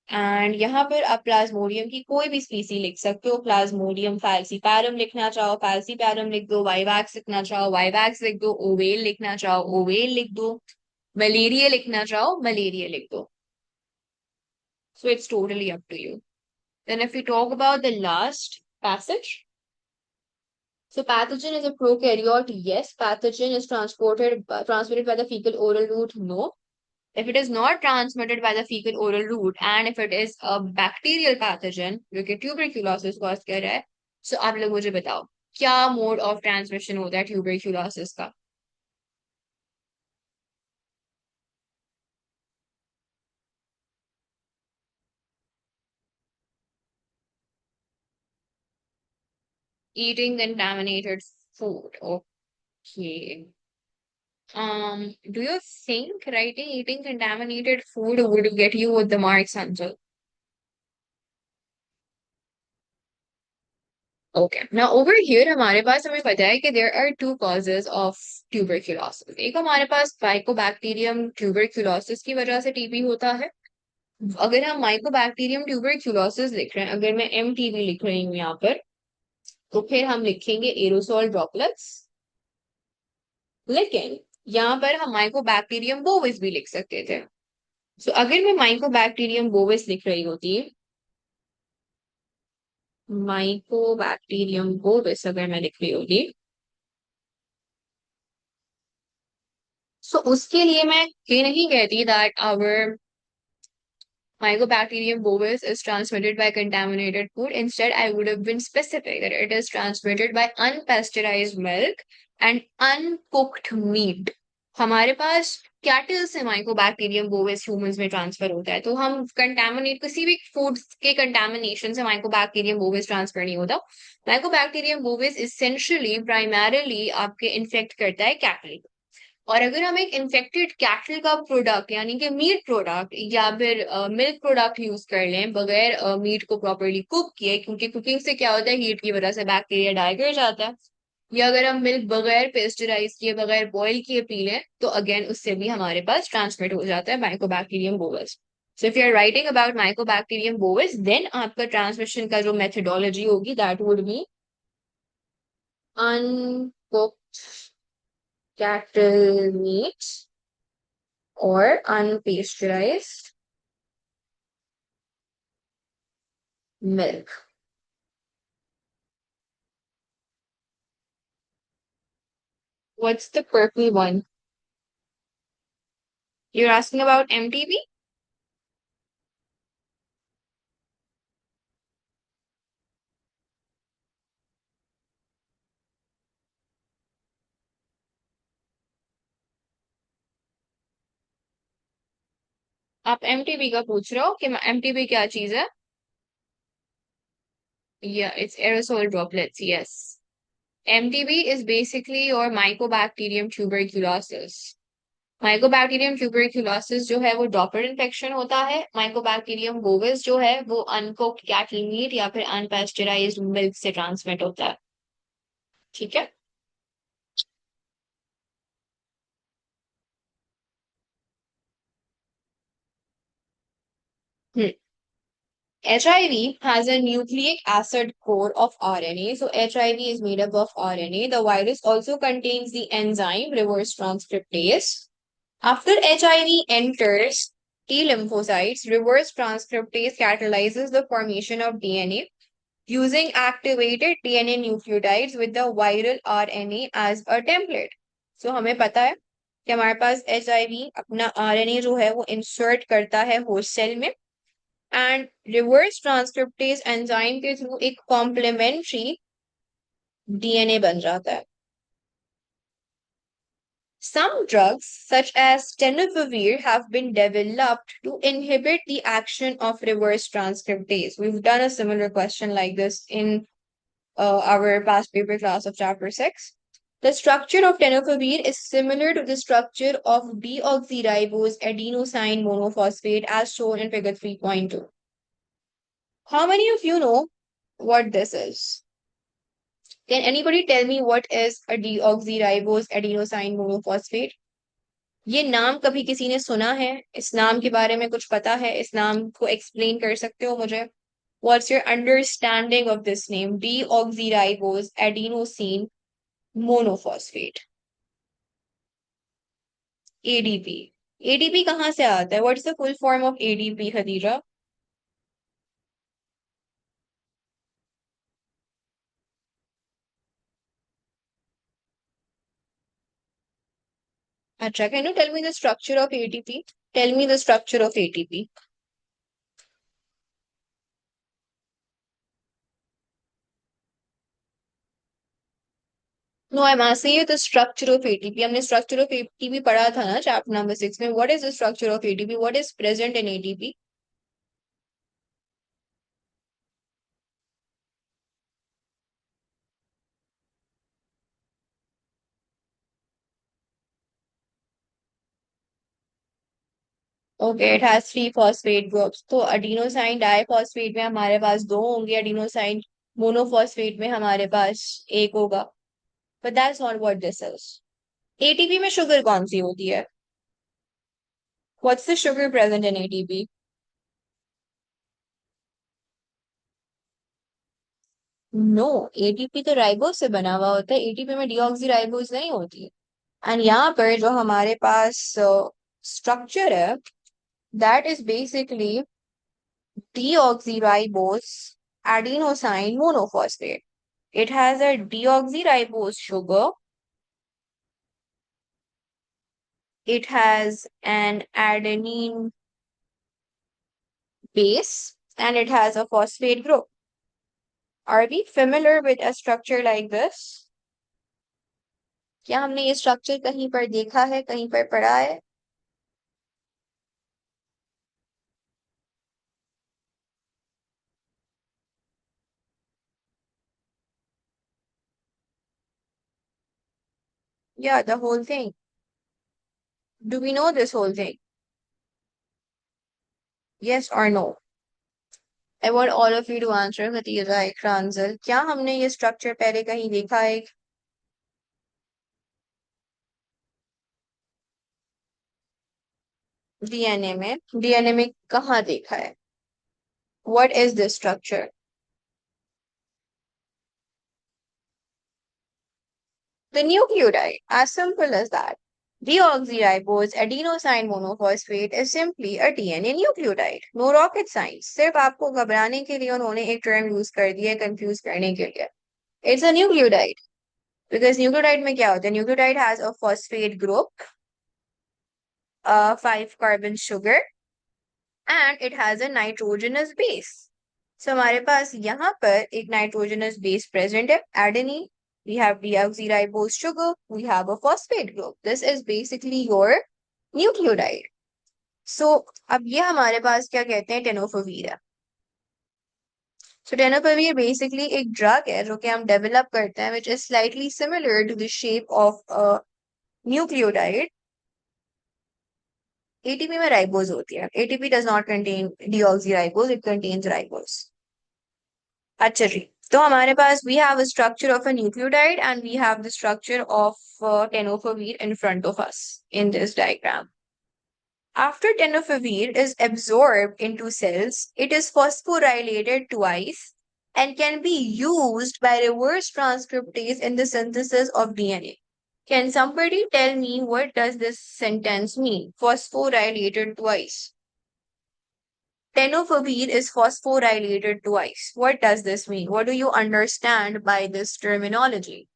And यहाँ पर आप प्लाज्मोडियम की कोई भी स्पीसी लिख सकते हो. प्लाज्मोडियम फैल्सीपैरम लिखना चाहो फैल्सीपैरम लिख दो, वाइवैक्स लिखना चाहो वाइवैक्स लिख दो, ओवेल लिखना चाहो ओवेल लिख दो, मलेरिया लिखना चाहो मलेरिया लिख दो. So it's totally up to you. Then if we talk about the last passage, so pathogen is a prokaryote. Yes. Pathogen is transmitted by the fecal oral route. No. If it is not transmitted by the fecal oral route and if it is a bacterial pathogen जो कि tuberculosis cause कर रहा है, so आप लोग मुझे बताओ क्या मोड ऑफ ट्रांसमिशन होता है ट्यूबरक्यूलोसिस का? Eating contaminated food. Okay. Do you think writing eating contaminated food would get you with the marks, Anjal? Okay. Now over here हमारे पास हमें पता है कि there are two causes of tuberculosis. एक हमारे पास Mycobacterium tuberculosis की वजह से टीबी होता है. अगर हम Mycobacterium tuberculosis लिख रहे हैं, अगर मैं MTB लिख रही हूँ यहाँ पर, तो फिर हम लिखेंगे एरोसोल ड्रॉपलेट्स. लेकिन यहाँ पर हम Mycobacterium bovis भी लिख सकते थे. सो अगर मैं Mycobacterium bovis लिख रही होती, Mycobacterium bovis अगर मैं लिख रही होती, सो उसके लिए मैं ये नहीं कहती that our Mycobacterium bovis is transmitted by contaminated food. Instead, I would have been specific that it is transmitted by unpasteurized milk and uncooked meat. हमारे पास कैटल से माइकोबैक्टीरियम बोविस ह्यूमंस में ट्रांसफर होता है, तो हम कंटामिनेट किसी भी food के कंटामिनेशन से माइकोबैक्टीरियम बोविस ट्रांसफर नहीं होता. माइकोबैक्टीरियम बोविस इसेंशियली प्राइमरीली आपके इन्फेक्ट करता है कैटल. और अगर हम एक इन्फेक्टेड कैटल का प्रोडक्ट यानी कि मीट प्रोडक्ट या फिर मिल्क प्रोडक्ट यूज कर लें बगैर मीट को प्रॉपरली कुक किए, क्योंकि कुकिंग से क्या होता है हीट की वजह से बैक्टीरिया डाई कर जाता है, या अगर हम मिल्क बगैर पेस्चराइज किए बगैर बॉईल किए पी लें, तो अगेन उससे भी हमारे पास ट्रांसमिट हो जाता है mycobacterium bovis. So if you are writing about mycobacterium bovis then आपका ट्रांसमिशन का जो मेथोडोलॉजी होगी that would be uncooked cattle meat or unpasteurized milk. What's the purple one? You're asking about MTB? आप MTB का पूछ रहे हो कि MTB क्या चीज है? Yeah, it's aerosol droplets. Yes. MTB is basically your Mycobacterium tuberculosis. Mycobacterium tuberculosis जो है वो ड्रॉपलेट इन्फेक्शन होता है. Mycobacterium bovis जो है वो अनकुक्ड कैटल मीट या फिर अनपेस्चराइज्ड मिल्क से ट्रांसमिट होता है. ठीक है. हम्म. HIV has a nucleic acid core of RNA. So HIV is made up of RNA. The virus also contains the enzyme reverse transcriptase. After HIV enters T lymphocytes, reverse transcriptase catalyzes the formation of DNA using activated DNA nucleotides with the viral RNA as a template. So हमें पता है कि हमारे पास HIV अपना RNA जो है वो insert करता है होस्ट सेल में एंड रिवर्स ट्रांसक्रिप्टेज एंजाइम के थ्रू एक कॉम्प्लीमेंट्री डीएनए बन जाता है. Some drugs, such as tenofovir, have been developed to inhibit the action of reverse transcriptase. We've done a similar question like this in our past paper class of chapter 6. The structure of tenofovir is similar to the structure of deoxyribose adenosine monophosphate as shown in figure 3.2. How many of you know what this is? Can anybody tell me what is a deoxyribose adenosine monophosphate? ये नाम कभी किसी ने सुना है? इस नाम के बारे में कुछ पता है? इस नाम को एक्सप्लेन कर सकते हो मुझे? What's your understanding of this name? Deoxyribose adenosine monophosphate. ADP. ADP कहाँ से आता है? What's the full form of ADP, Khadija? अच्छा, can you tell me the structure of ATP? Tell me the structure of ATP. No, I'm asking you the structure of ATP. हमने structure of ATP पढ़ा था ना chapter number 6 में. What is the structure of ATP? What is present in ATP? Okay, it has three phosphate groups. तो adenosine diphosphate में हमारे पास दो होंगे, adenosine monophosphate में हमारे पास एक होगा. But that's not what this is. ATP में sugar कौन सी होती है? What's the sugar present in ATP? No, ATP तो राइबोज से बना हुआ होता है. ATP में डीऑक्सी नहीं होती. एंड यहाँ पर जो हमारे पास स्ट्रक्चर है, that is basically deoxyribose adenosine monophosphate. It has a deoxyribose sugar. It has an adenine base and it has a phosphate group. Are we familiar with a structure like this? क्या हमने ये structure कहीं पर देखा है, कहीं पर पढ़ा है? Yeah, the whole thing. Do we know this whole thing? Yes or no? I want all of you to answer Khatiza, Ikranzal. क्या हमने ये स्ट्रक्चर पहले कहीं देखा है? डीएनए में कहाँ देखा है? What is this structure? The nucleotide, as simple as that. Deoxyribose adenosine monophosphate is simply a DNA nucleotide. No rocket science. सिर्फ आपको घबराने के लिए उन्होंने एक टर्म यूज कर दिया है, कंफ्यूज करने के लिए. It's a nucleotide. Because nucleotide में क्या होता है? Nucleotide has a phosphate group, a 5 carbon sugar, and it has a nitrogenous base. So हमारे पास यहाँ पर एक nitrogenous base present है, adenine. We have deoxyribose sugar. We have a phosphate group. This is basically your nucleotide. So अब ये हमारे पास क्या कहते हैं? टेनोफोवीर है. So टेनोफोवीर बेसिकली एक ड्रग है जो कि हम डेवलप करते हैं, which is slightly similar to the shape of a nucleotide. ATP में राइबोज होती है. ATP does not contain deoxyribose, it contains ribose. अच्छा जी, तो हमारे पास we have a structure of a nucleotide and we have the structure of tenofovir in front of us in this diagram. After tenofovir is absorbed into cells, it is phosphorylated twice and can be used by reverse transcriptase in the synthesis of DNA. Can somebody tell me what does this sentence mean? Phosphorylated twice. Tenofovir is phosphorylated twice. What does this mean? What do you understand by this terminology?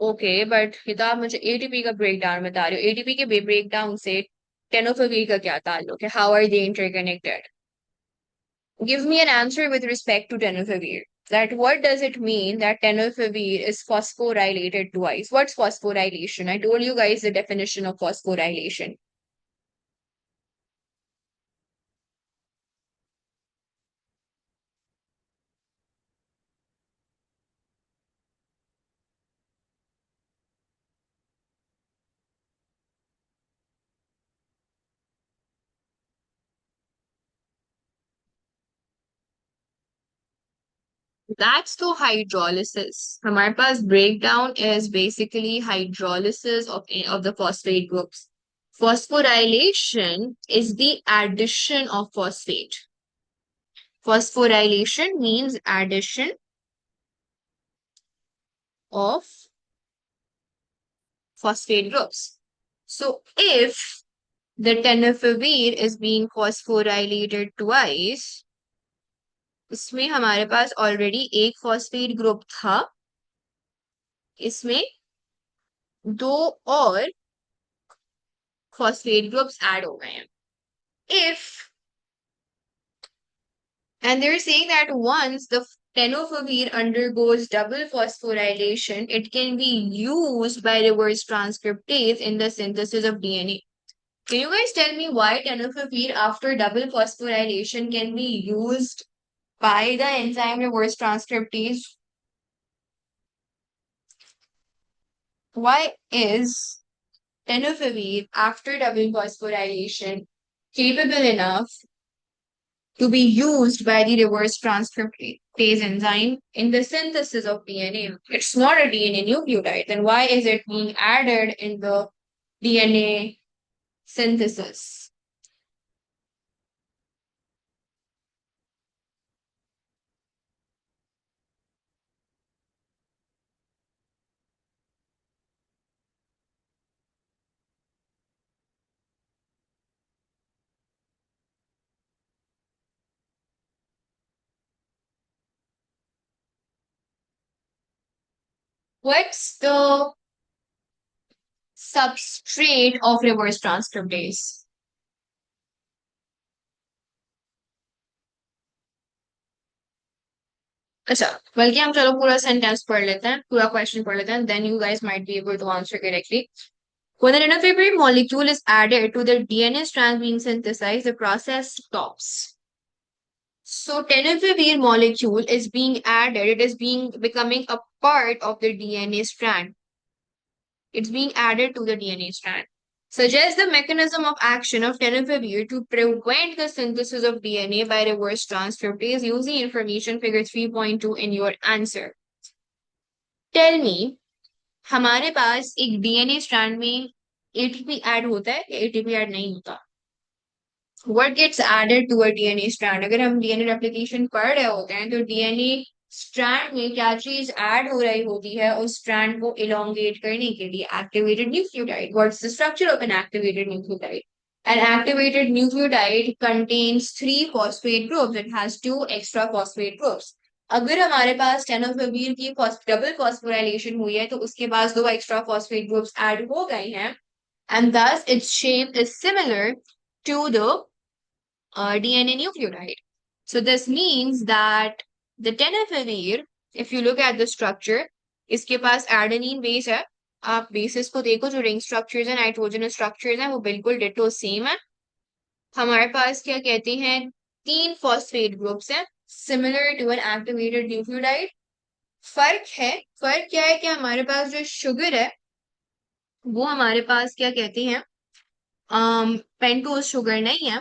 Okay, but किताब मुझे ATP का break down बता रही हो. ATP के break down से टेनोफोवीर का क्या ताल्लुक है? How are they interconnected? Give me an answer with respect to tenofovir. That what does it mean that tenofovir is phosphorylated twice? What's phosphorylation? I told you guys the definition of phosphorylation. That's the hydrolysis. हमारे पास breakdown is basically hydrolysis of the phosphate groups. Phosphorylation is the addition of phosphate. phosphorylation means addition of phosphate groups. So if the tenofovir is being phosphorylated twice, इसमें हमारे पास already एक phosphate group था, इसमें दो और phosphate groups add हो गए हैं. If, and they're saying that once the tenofovir undergoes double phosphorylation, it can be used by reverse transcriptase in the synthesis of DNA. Can you guys tell me why tenofovir after double phosphorylation can be used by the enzyme reverse transcriptase? Why is tenofovir after double phosphorylation capable enough to be used by the reverse transcriptase enzyme in the synthesis of DNA? It's not a DNA nucleotide. Then why is it being added in the DNA synthesis? What's the substrate of reverse transcriptase? अच्छा, बल्कि हम चलो पूरा sentence पढ़ लेते हैं, पूरा question पढ़ लेते हैं, then you guys might be able to answer correctly. When an intermediate molecule is added to the DNA strand being synthesized, the process stops. So tenofovir molecule is being added, it is becoming a part of the DNA strand. It's being added to the DNA strand. Suggest the mechanism of action of tenofovir to prevent the synthesis of DNA by reverse transcriptase. Use the information figure 3.2 in your answer. Tell me, हमारे पास एक DNA strand में ATP add होता है या ATP add नहीं होता? What gets added to a DNA strand? अगर हम DNA replication पढ़ रहे होते हैं तो DNA strand में क्या चीज ऐड हो रही होती है उस strand को elongate करने के लिए? Activated nucleotide. What's the structure of an activated nucleotide? An activated nucleotide contains 3 phosphate groups. It has 2 extra phosphate groups. अगर हमारे पास tenofovir की डबल phosphorylation हुई है तो उसके पास 2 extra phosphate groups ऐड हो गए हैं, and thus its shape is similar to the DNA nucleotide. So this means that the tenofovir, if you look at the structure, इसके पास adenine base है. आप bases को देखो, जो ring structures है, nitrogenous structures हैं, वो बिल्कुल ditto same है. हमारे पास क्या कहते हैं, 3 phosphate groups हैं, similar to an activated nucleotide. फर्क क्या है कि हमारे पास जो sugar है वो हमारे पास क्या कहते हैं, पेंटोज शुगर नहीं है.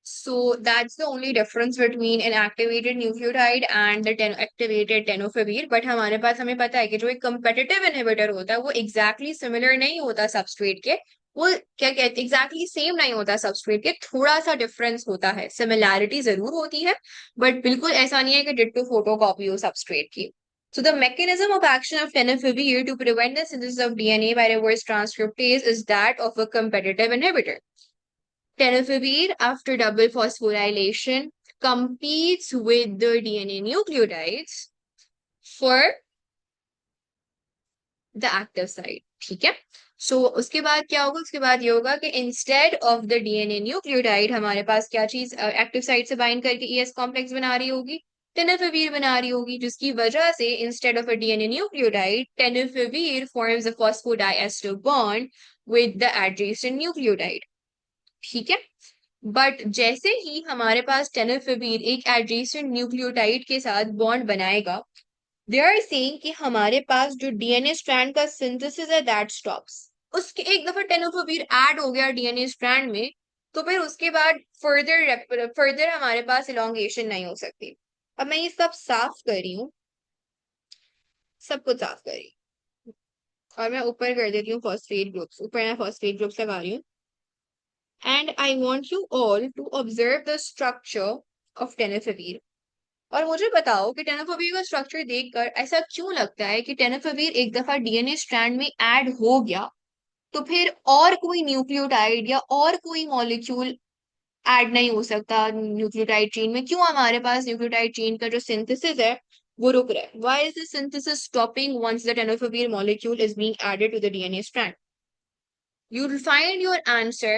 So that's the only difference between an activated nucleotide and the activated tenofovir. But हमारे पास हमें पता है कि जो एक competitive inhibitor होता है वो exactly similar नहीं होता substrate के, वो क्या कहते exactly same नहीं होता substrate के, थोड़ा सा difference होता है, similarity जरूर होती है, but बिल्कुल ऐसा नहीं है कि ditto photocopy हो substrate की. So the mechanism of action of tenofovir to prevent the synthesis of DNA by reverse transcriptase is that of a competitive inhibitor. Tenofovir, after double phosphorylation, competes with the DNA nucleotides for the active site. ठीक है. So उसके बाद क्या होगा, उसके बाद ये होगा कि instead of the DNA nucleotide हमारे पास क्या चीज एक्टिव साइट से बाइंड करके ES कॉम्प्लेक्स बना रही होगी, tenofovir बना रही होगी, जिसकी वजह से instead of a DNA nucleotide, tenofovir forms a phosphodiester bond with the adjacent nucleotide. ठीक है. बट जैसे ही हमारे पास टेनोफोबिर एक एडजेसेंट न्यूक्लियोटाइड के साथ बॉन्ड बनाएगा, दे आर सेइंग कि हमारे पास जो डीएनए स्ट्रैंड का सिंथेसिस है दैट स्टॉप्स. उसके एक दफा टेनोफोबिर ऐड हो गया डीएनए स्ट्रैंड में तो फिर उसके बाद फर्दर हमारे पास इलोंगेशन नहीं हो सकती. अब मैं ये सब साफ कर रही हूँ, सब कुछ साफ कर रही हूँ, और मैं ऊपर कर देती हूँ फॉस्फेट ग्रुप्स. ऊपर मैं फॉस्फेट ग्रुप्स लगा रही हूँ. and I want you all to observe the structure of टेनोफेविर। और मुझे बताओ कि टेनोफेविर का स्ट्रक्चर देखकर ऐसा क्यों लगता है कि टेनोफेविर एक दफा डीएनए स्ट्रैंड में ऐड हो गया तो फिर और कोई न्यूक्लियोटाइड या और कोई मॉलिक्यूल ऐड नहीं हो सकता न्यूक्लियोटाइड चेन में? क्यों हमारे पास न्यूक्लियोटाइड चेन का जो सिंथेसिस है वो रुक रहा है? Why is the synthesis stopping once the tenofovir molecule is being added to the DNA strand? You will find your answer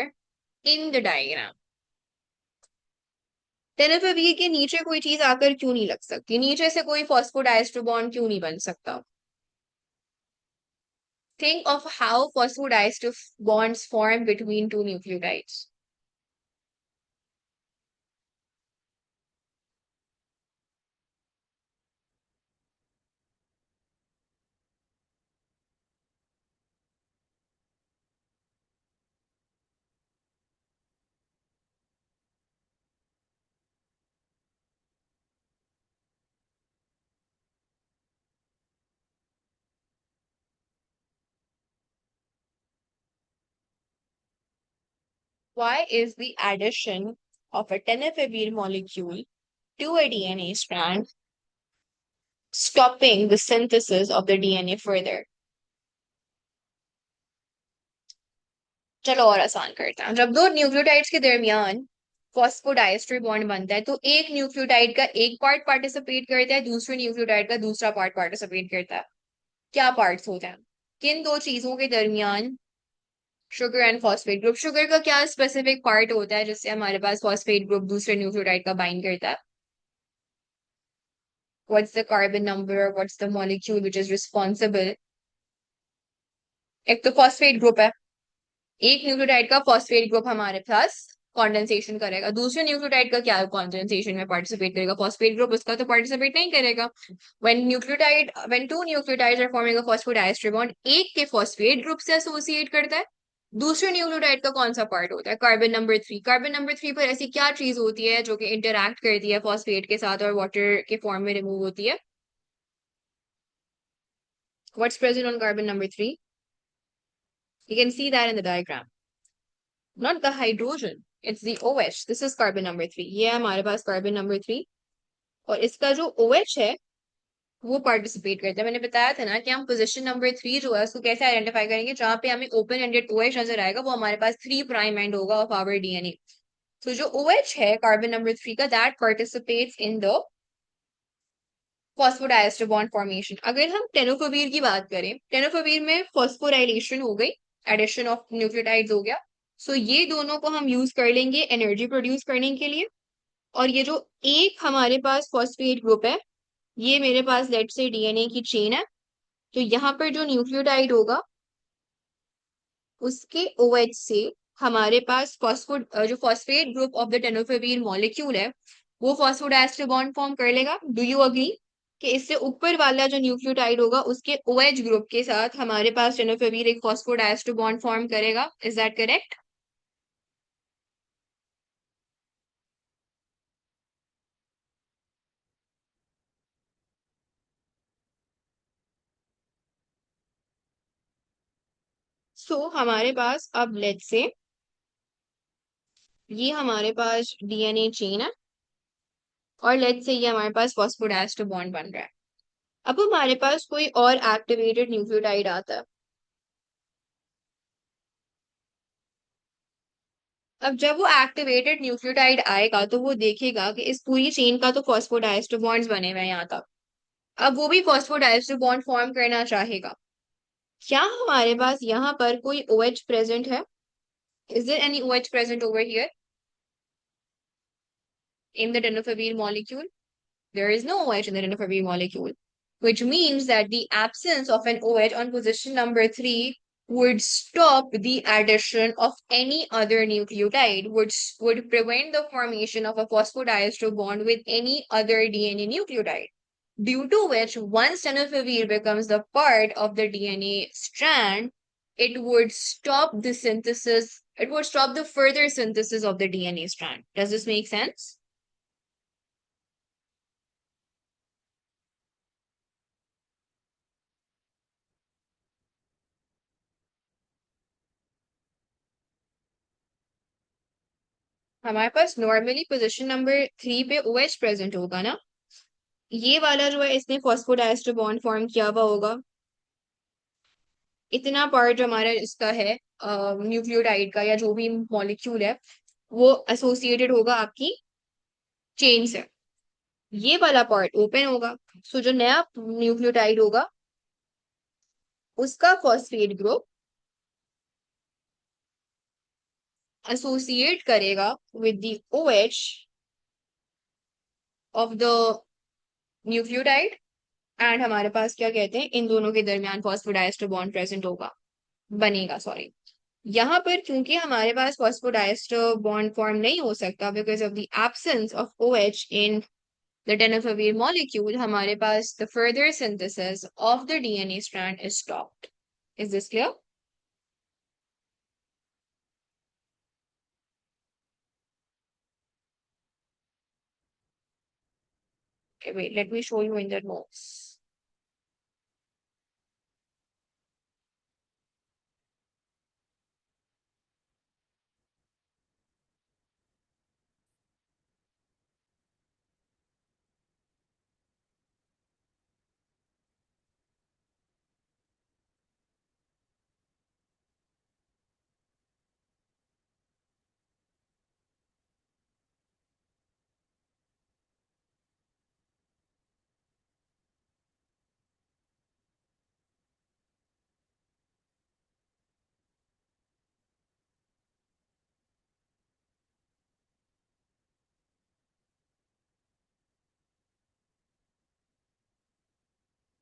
in the diagram. Tenofovir के नीचे कोई चीज आकर क्यों नहीं लग सकती? नीचे से कोई फॉस्फोडाइस्टर बॉन्ड क्यों नहीं बन सकता? Think of how phosphodiester bonds form between two nucleotides. Why is the addition of a tenofovir molecule to a DNA strand stopping the synthesis of the DNA further? चलो और आसान करते हैं। जब दो न्यूक्लियोटाइड्स के दरमियान फॉस्फोडाइस्टर बॉन्ड बनता है तो एक न्यूक्लियोटाइड का एक पार्ट पार्टिसिपेट करता है, दूसरे न्यूक्लियोटाइड का दूसरा पार्ट पार्टिसिपेट करता है। क्या पार्ट्स होते हैं? किन दो चीजों के दरमियान sugar and phosphate group? Sugar का क्या स्पेसिफिक पार्ट होता है जिससे हमारे पास फॉस्फेट ग्रुप दूसरे न्यूक्लियोटाइड का बाइंड करता है? What's the carbon number? What's the molecule which is responsible? एक तो फॉस्फेट ग्रुप है, एक न्यूक्लियोटाइड का फॉस्फेट ग्रुप हमारे पास कॉन्डेंसेशन करेगा, दूसरे न्यूक्लियोटाइड का क्या कॉन्डेंसेशन में पार्टिसिपेट करेगा? फॉस्फेट ग्रुप, उसका तो पार्टिसिपेट नहीं करेगा। When two nucleotides are forming a phosphodiester bond, एक के फॉस्फेट ग्रुप से एसोसिएट करता है, दूसरे न्यूक्लियोटाइड का कौन सा पार्ट होता है? Carbon number 3। कार्बन नंबर 3 पर ऐसी क्या चीज होती है जो कि इंटरैक्ट करती है फॉस्फेट के साथ और वाटर के फॉर्म में रिमूव होती है? What's present on carbon number 3? You can see that in the diagram. Not the hydrogen, it's the OH. This is carbon number 3. ये है हमारे पास कार्बन नंबर 3, और इसका जो OH है वो पार्टिसिपेट करता है। मैंने बताया था ना कि हम पोजीशन नंबर 3 जो है उसको कैसे आइडेंटिफाई करेंगे? जहां पे हमें ओपन एंडेड OH नजर आएगा वो हमारे पास 3 प्राइम एंड होगा ऑफ आवर डीएनए। तो जो OH है कार्बन नंबर 3 का, that participates in the phosphodiester bond formation. अगर हम टेनोफोवीर की बात करें, टेनोफोवीर में फॉस्फोराइलेशन हो गई, एडिशन ऑफ न्यूक्लियोटाइड्स हो गया। सो ये दोनों को हम यूज कर लेंगे एनर्जी प्रोड्यूस करने के लिए। और ये जो एक हमारे पास फॉस्फेट ग्रुप है, ये मेरे पास लेट से डीएनए की चेन है, तो यहाँ पर जो न्यूक्लियोटाइड होगा उसके ओएच से हमारे पास जो phosphate group of the tenofovir molecule है वो फॉस्फोडाइस्टर बॉन्ड फॉर्म कर लेगा। डू यू अग्री कि इससे ऊपर वाला जो न्यूक्लियोटाइड होगा उसके ओएच ग्रुप के साथ हमारे पास टेनोफेवीर एक फॉस्फोडाइस्टर बॉन्ड फॉर्म करेगा? Is that correct? सो हमारे पास अब लेट से ये हमारे पास डीएनए चेन है और लेट से ये हमारे पास फॉस्फोडाइस्टर बॉन्ड बन रहा है। अब हमारे पास कोई और एक्टिवेटेड न्यूक्लियोटाइड आता है। अब जब वो एक्टिवेटेड न्यूक्लियोटाइड आएगा तो वो देखेगा कि इस पूरी चेन का तो फॉस्फोडाइस्टर बॉन्ड्स बने हुए हैं यहाँ तक। अब वो भी फॉस्फोडाइस्टर बॉन्ड फॉर्म करना चाहेगा। क्या हमारे पास यहाँ पर कोई OH प्रेजेंट है? Is there any OH present over here in the tenofovir molecule? There is no OH in the tenofovir molecule, which means that the absence of an OH on position number 3 would stop the addition of any other nucleotide, which would prevent the formation of a phosphodiester bond with any other DNA nucleotide, due to which once tenofovir becomes the part of the DNA strand, it would stop the synthesis, it would stop the further synthesis of the DNA strand. Does this make sense? हमारे पास normally position number 3 पे OH present होगा ना। ये वाला जो है इसने phosphodiester bond form किया हुआ होगा। इतना पार्ट जो हमारा इसका है न्यूक्लियोटाइड का या जो भी मॉलिक्यूल है वो एसोसिएटेड होगा आपकी चेन से। ये वाला पार्ट ओपन होगा। सो जो नया न्यूक्लियोटाइड होगा उसका फॉस्फेट ग्रुप एसोसिएट करेगा with the OH of the nucleotide. And हमारे पास क्या कहते हैं, इन दोनों के दरमियान फॉस्फोडाइस्टर बॉन्ड प्रेजेंट होगा, बनेगा सॉरी। यहाँ पर क्योंकि हमारे पास फॉस्फोडाइस्टर बॉन्ड फॉर्म नहीं हो सकता because of the absence of OH in the tenofovir molecule, हमारे पास the further synthesis of the DNA strand is stopped. Is this clear? Okay, wait, let me show you in the notes.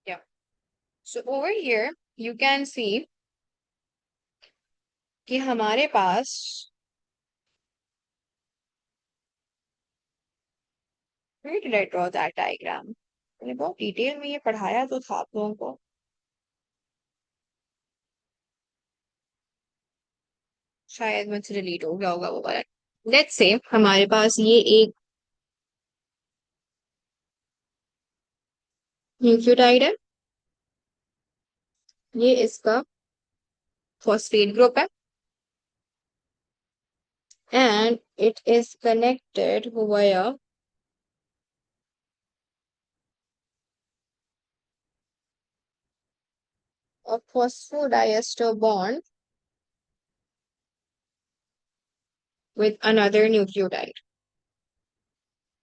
Yeah. So over here, you can see कि हमारे पास where did I draw that diagram? मैंने बहुत detail में ये पढ़ाया तो था आप लोगों को। शायद मुझसे डिलीट हो गया होगा वो वाला। लेट्स से हमारे पास ये एक न्यूक्लियोटाइड है, ये इसका फॉस्फेट ग्रुप है and it is connected via a phosphodiester bond with another nucleotide।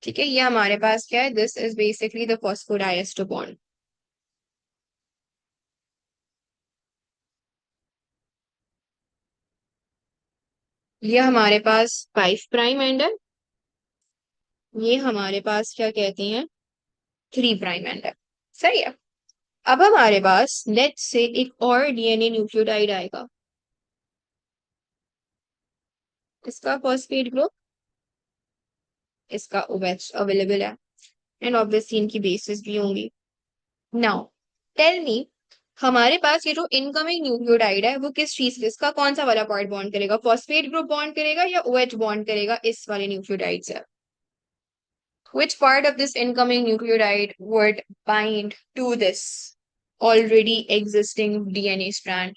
ठीक है, ये हमारे पास क्या है, this is basically the phosphodiester bond. ये हमारे पास 5 प्राइम एंड है, ये हमारे पास क्या कहते हैं 3 प्राइम एंड है। सही है। अब हमारे पास लेट्स से एक और डीएनए न्यूक्लियोटाइड आएगा, इसका फॉस्फेट ग्रुप, इसका OH अवेलेबल है एंड ऑब्वियसली इनकी बेसिस भी होंगी। नाउ टेल मी, हमारे पास ये जो इनकमिंग न्यूक्लियोटाइड है वो किस चीज, इसका कौन सा वाला पार्ट बॉन्ड करेगा, फॉस्फेट ग्रुप बॉन्ड करेगा या OH बॉन्ड करेगा इस वाले न्यूक्लियोटाइड से? Which part of this incoming nucleotide would bind to this already existing DNA strand?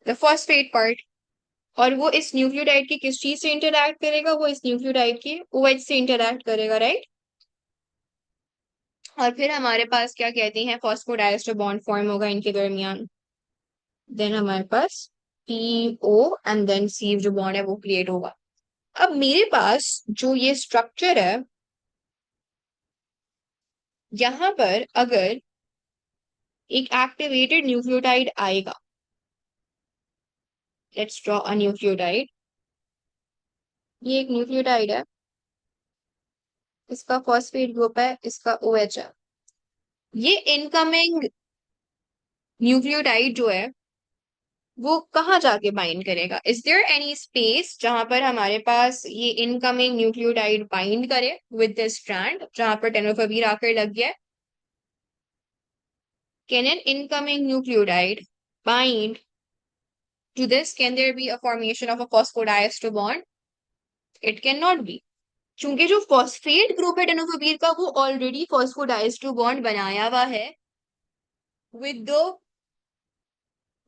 The phosphate part। और वो इस न्यूक्लियोटाइड की किस चीज से इंटरैक्ट करेगा, वो इस न्यूक्लियोटाइड के OH से इंटरैक्ट करेगा, राइट। और फिर हमारे पास क्या कहते हैं फॉस्फोडाइएस्टर बॉन्ड फॉर्म होगा इनके दरमियान। देन हमारे पास PO एंड देन C जो बॉन्ड है वो क्रिएट होगा। अब मेरे पास जो ये स्ट्रक्चर है, यहां पर अगर एक एक्टिवेटेड न्यूक्लियोटाइड आएगा, लेट्स ड्रॉ अ न्यूक्लियोटाइड। ये एक न्यूक्लियोटाइड है, इसका फॉस्फेट ग्रुप है, इसका OH है। ये इनकमिंग न्यूक्लियोटाइड जो है वो कहाँ जाके बाइंड करेगा, इज देयर एनी स्पेस जहां पर हमारे पास ये इनकमिंग न्यूक्लियोटाइड बाइंड करे विद दिस स्ट्रैंड जहां पर टेनोफाविर आकर लग गया है? Can an incoming nucleotide bind to this? Can there be a formation of a phosphodiester bond? It cannot be, क्योंकि जो फॉस्फेट ग्रुप है टेनोफाविर का वो ऑलरेडी फॉस्फोडाइस्टर बॉन्ड बनाया हुआ है विद द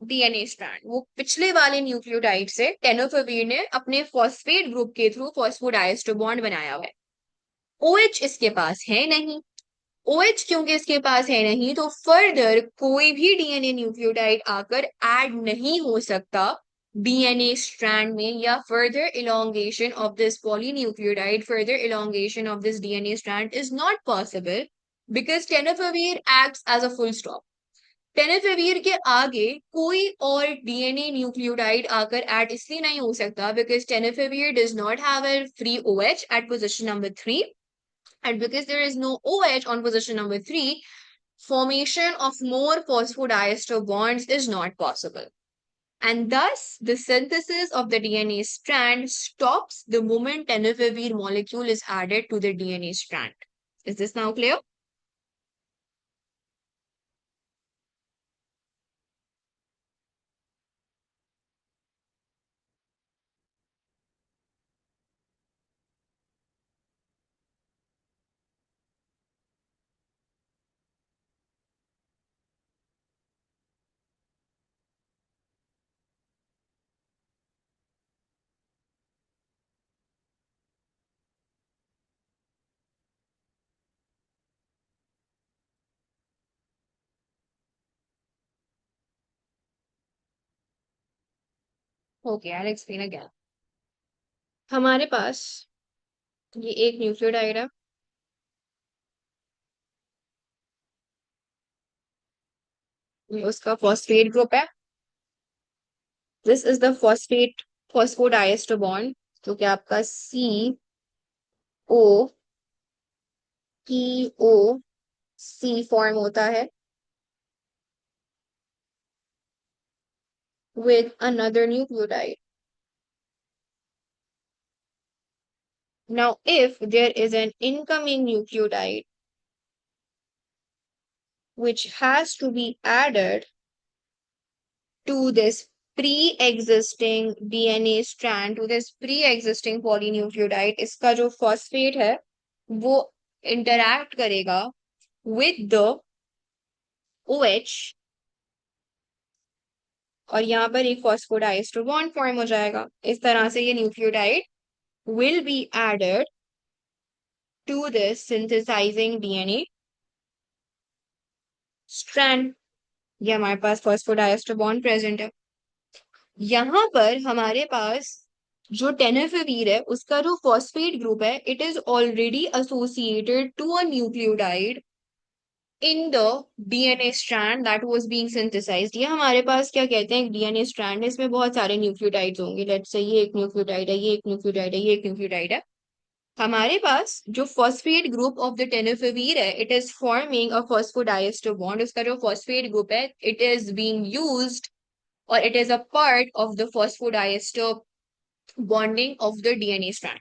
डीएनए स्ट्रैंड, वो पिछले वाले न्यूक्लियोटाइड से टेनोफेवीर ने अपने फॉस्फेट ग्रुप के थ्रू फॉस्फोडाइस्टर बॉन्ड बनाया हुआ है। ओएच इसके पास है नहीं। ओएच क्योंकि इसके पास है नहीं, तो फर्दर कोई भी डीएनए न्यूक्लियोटाइड आकर ऐड नहीं हो सकता डीएनए स्ट्रैंड में, या further elongation of this polynucleotide, further elongation of this DNA strand is not possible because tenofovir acts as a full stop. टेनेफेविर के आगे कोई और डीएनए न्यूक्लियोटाइड आकर ऐड इसलिए नहीं हो सकता because tenofovir does not have a free OH at position number 3, and because there is no OH on position number 3, formation of more phosphodiester bonds is not possible. And thus, the synthesis of the DNA strand stops the moment tenofovir molecule is added to the DNA strand. Is this now clear? Okay, I'll explain again. हमारे पास ये एक nucleotide है, ये उसका phosphate group है। This is the phosphate phosphodiester bond, जो कि आपका COPO फॉर्म होता है with another nucleotide. Now, if there is an incoming nucleotide which has to be added to this pre-existing DNA strand, to this pre-existing polynucleotide, इसका जो phosphate है वो interact करेगा with the OH, और यहाँ पर एक फॉस्फोडाइस्टर बॉन्ड फॉर्म हो जाएगा। इस तरह से ये nucleotide will be added to this synthesizing DNA strand। ये हमारे पास फॉस्फोडाइस्टर बॉन्ड प्रेजेंट है। यहां पर हमारे पास जो टेनेफेवीर है उसका जो फॉस्फेट ग्रुप है, it is already associated to a nucleotide in the DNA strand that was being synthesised. ये हमारे पास क्या कहते हैं, डीएनए स्ट्रैंड है, इसमें बहुत सारे न्यूक्लियोटाइड्स होंगे। लेट्स से ये एक न्यूक्लियोटाइड है, ये एक न्यूक्लियोटाइड है, ये एक न्यूक्लियोटाइड है। हमारे पास जो फॉस्फेट ग्रुप ऑफ द टेनेफेवीर है, it is forming a phosphodiester bond. उसका जो फॉस्फेट ग्रुप है, it is being used, or it is a part of the phosphodiester bonding of the DNA strand.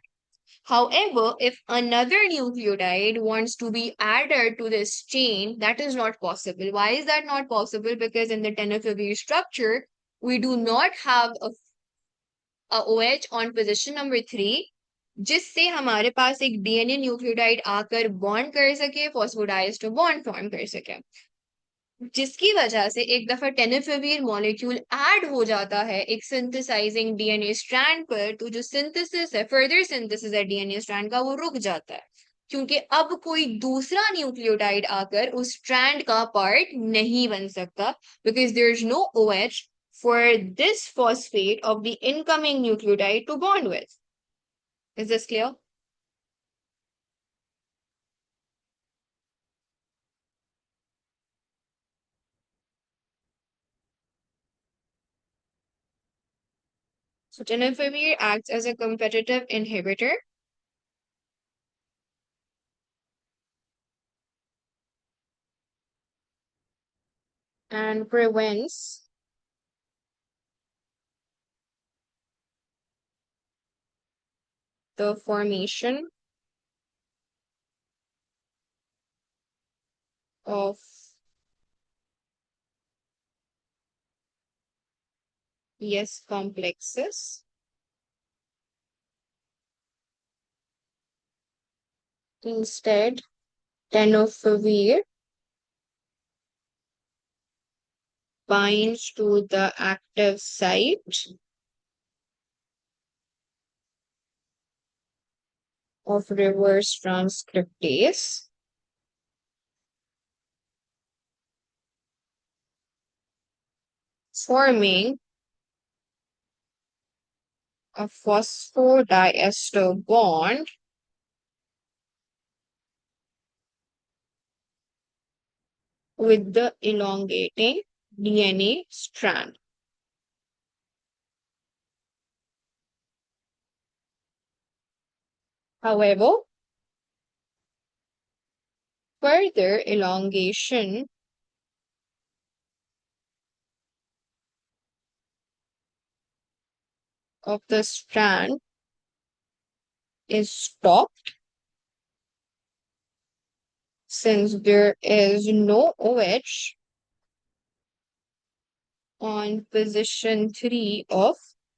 However, if another nucleotide wants to be added to this chain, that is not possible. Why is that not possible? Because in the tenofovir structure, we do not have a OH on position number 3, जिससे हमारे पास एक DNA nucleotide आकर bond कर सके, phosphodiester bond form कर सके, जिसकी वजह से एक दफा टेनिफिविर मॉलिक्यूल ऐड हो जाता है एक सिंथेसाइजिंग डीएनए स्ट्रैंड पर, तो जो सिंथेसिस है, फर्दर सिंथेसिस है डीएनए स्ट्रैंड का, वो रुक जाता है, क्योंकि अब कोई दूसरा न्यूक्लियोटाइड आकर उस स्ट्रैंड का पार्ट नहीं बन सकता, because there is no OH for this phosphate of the incoming nucleotide to bond with. Is this clear? So tenofovir acts as a competitive inhibitor and prevents the formation of yes complexes. Instead, tenofovir binds to the active site of reverse transcriptase, forming a phosphodiester bond with the elongating DNA strand. However, further elongation of the strand is stopped since there is no OH on position 3 of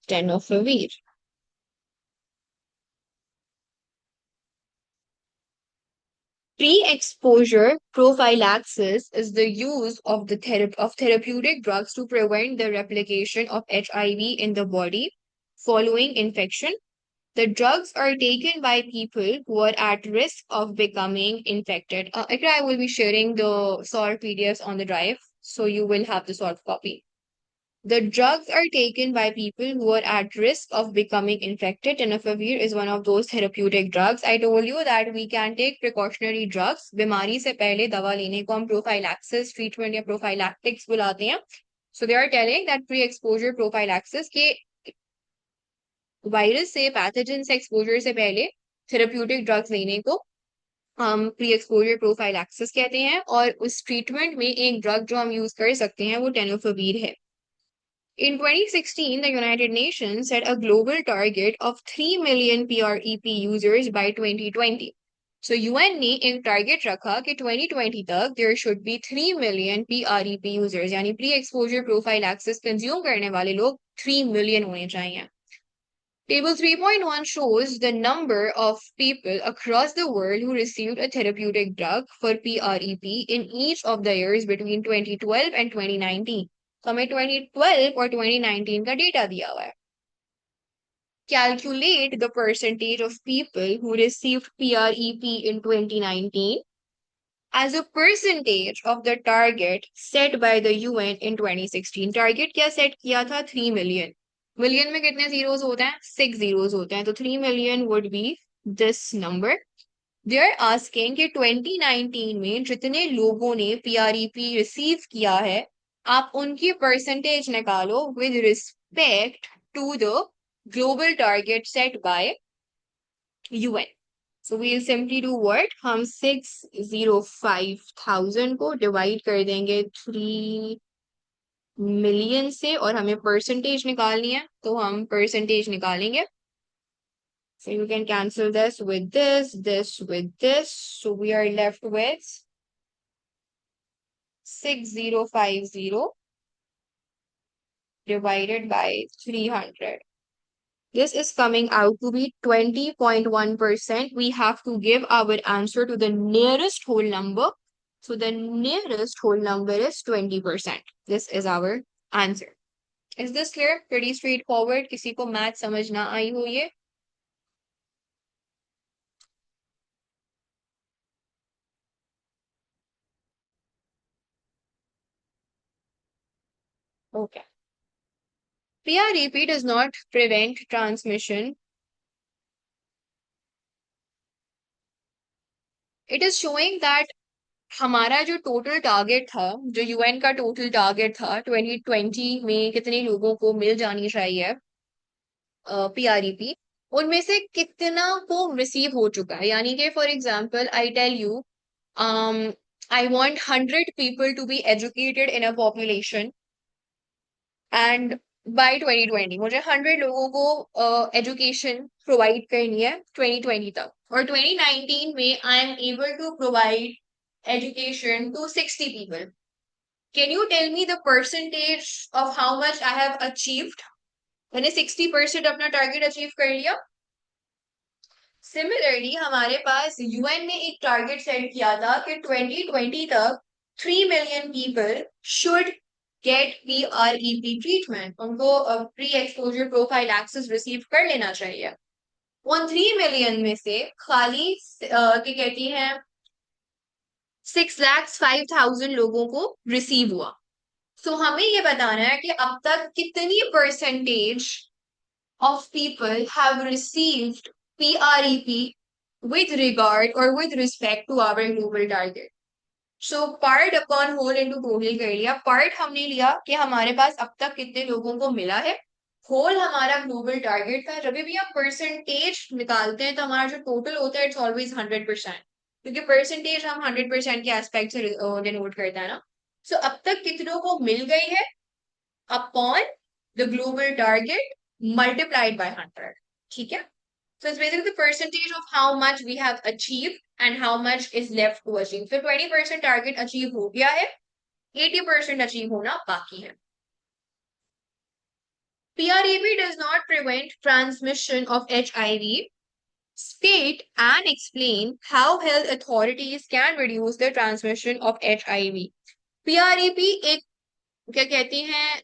tenofovir. Pre-exposure prophylaxis is the use of therapeutic drugs to prevent the replication of HIV in the body following infection. The drugs are taken by people who are at risk of becoming infected. Ikra, I will be sharing the solved PDFs on the drive, so you will have the solved copy. The drugs are taken by people who are at risk of becoming infected. Tenofovir is one of those therapeutic drugs. I told you that we can take precautionary drugs. बीमारी से पहले दवा लेने को हम prophylaxis treatment या prophylactics बुलाते हैं. So they are telling that pre-exposure prophylaxis के वायरस से पैथोजन से एक्सपोजर से पहले थेरेप्यूटिक ड्रग्स लेने को हम प्री एक्सपोजर प्रोफाइलैक्सिस कहते हैं और उस ट्रीटमेंट में एक ड्रग जो हम यूज कर सकते हैं वो टेनोफोवीर है. In 2016, the United Nations set a global target of 3 million PrEP users by 2020. So UN ने एक टारगेट रखा कि 2020 तक there should be 3 million PrEP users यानी प्री एक्सपोजर प्रोफाइलैक्सिस कंज्यूम करने वाले लोग 3 million होने चाहिए. Table 3.1 shows the number of people across the world who received a therapeutic drug for PrEP in each of the years between 2012 and 2019. तो हमें 2012 और 2019 का डेटा दिया हुआ है. Calculate the percentage of people who received PrEP in 2019 as a percentage of the target set by the UN in 2016. Target क्या set किया था? 3 million. मिलियन में कितने जीरोस होते हैं? 6 zeros होते हैं. तो 3 million would be this number. They are asking कि 2019 में जितने लोगों ने PrEP रिसीव किया है, आप उनकी परसेंटेज निकालो with respect to the global target set by UN. So we'll simply do what? हम 605,000 को डिवाइड कर देंगे 3 मिलियन से और हमें परसेंटेज निकालनी है तो हम परसेंटेज निकालेंगे. So you can cancel this with this with this. So we are left with 6050 divided by 300. This is coming out to be 20.1%. We have to give our answer to the nearest whole number. So the nearest whole number is 20%. This is our answer. Is this clear? Pretty straightforward. किसी को math समझ ना आई हो ये? Okay. PrEP does not prevent transmission. It is showing that हमारा जो total target था, जो यूएन का टोटल टारगेट था 2020 में कितने लोगों को मिल जानी चाहिए PrEP, उनमें से कितना को रिसीव हो चुका है. यानी कि for example I tell you I want 100 people to be educated in a population and by 2020 मुझे 100 लोगों को एजुकेशन प्रोवाइड करनी है 2020 तक, और 2019 में I am able to provide education to 60 people. Can you tell me the percentage of how much I have achieved? मैंने 60% अपना टारगेट अचीव कर लिया. सिमिलरली हमारे पास यूएन ने एक टारगेट सेट किया था कि 2020 तक 3 million people should get PrEP treatment, उनको प्री एक्सपोजर प्रोफाइलैक्सिस रिसीव कर लेना चाहिए। उन 3 मिलियन में से खाली क्या कहती हैं 6,05,000 लोगों को रिसीव हुआ। सो हमें ये बताना है कि अब तक कितनी percentage of people have received PrEP with regard or with respect to our global target. So part upon whole into total कर लिया। part हमने लिया कि हमारे पास अब तक कितने लोगों को मिला है। whole हमारा ग्लोबल टारगेट था। जब भी हम परसेंटेज निकालते हैं तो हमारा जो टोटल होता है इट्स ऑलवेज 100%, क्योंकि परसेंटेज हम 100% के एस्पेक्ट से डिनोट करता है ना। सो अब तक कितनों को मिल गई है upon the global target multiplied by 100. ठीक है? So it's basically the percentage of how much we have achieved and how much is left to achieve. So 20% target achieve हो गया है, 80% achieve होना बाकी है। PrEP does not prevent transmission of HIV. State and explain how health authorities can reduce the transmission of HIV. PrEP एक क्या कहते हैं,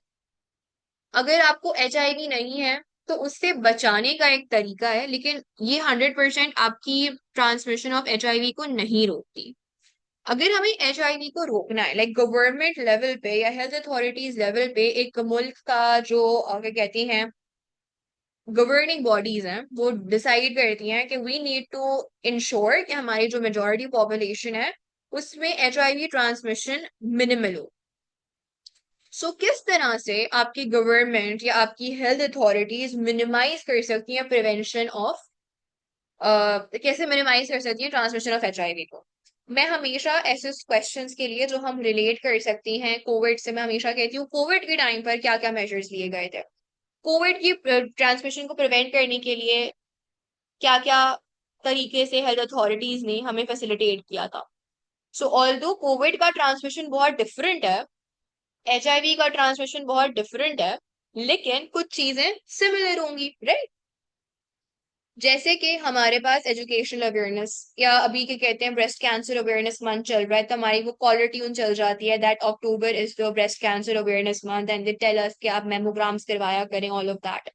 अगर आपको HIV नहीं है तो उससे बचाने का एक तरीका है, लेकिन ये 100% आपकी ट्रांसमिशन ऑफ HIV को नहीं रोकती। अगर हमें HIV को रोकना है, लाइक गवर्नमेंट लेवल पे या हेल्थ अथॉरिटीज लेवल पे, एक मुल्क का जो क्या कहती हैं गवर्निंग बॉडीज हैं, वो डिसाइड करती हैं कि वी नीड टू इंश्योर कि हमारी जो मेजोरिटी पॉपुलेशन है उसमें HIV ट्रांसमिशन मिनिमल हो। सो किस तरह से आपकी गवर्नमेंट या आपकी हेल्थ अथॉरिटीज मिनिमाइज कर सकती हैं प्रिवेंशन ऑफ कैसे मिनिमाइज कर सकती है ट्रांसमिशन ऑफ HIV को। मैं हमेशा ऐसे क्वेश्चंस के लिए जो हम रिलेट कर सकती हैं कोविड से, मैं हमेशा कहती हूँ कोविड के टाइम पर क्या क्या मेजर्स लिए गए थे, कोविड की ट्रांसमिशन को प्रिवेंट करने के लिए क्या क्या तरीके से हेल्थ अथॉरिटीज ने हमें फैसिलिटेट किया था। सो ऑल्दो कोविड का ट्रांसमिशन बहुत डिफरेंट है, HIV का ट्रांसमिशन बहुत डिफरेंट है, लेकिन कुछ चीजें सिमिलर होंगी, राइट? जैसे कि हमारे पास एजुकेशनल अवेयरनेस, या अभी क्या कहते हैं ब्रेस्ट कैंसर अवेयरनेस मंथ चल रहा है, तो हमारी वो कॉलर ट्यून चल जाती है that October is the breast cancer awareness month and they tell us कि आप मेमोग्राम्स करवाया करें, all of that.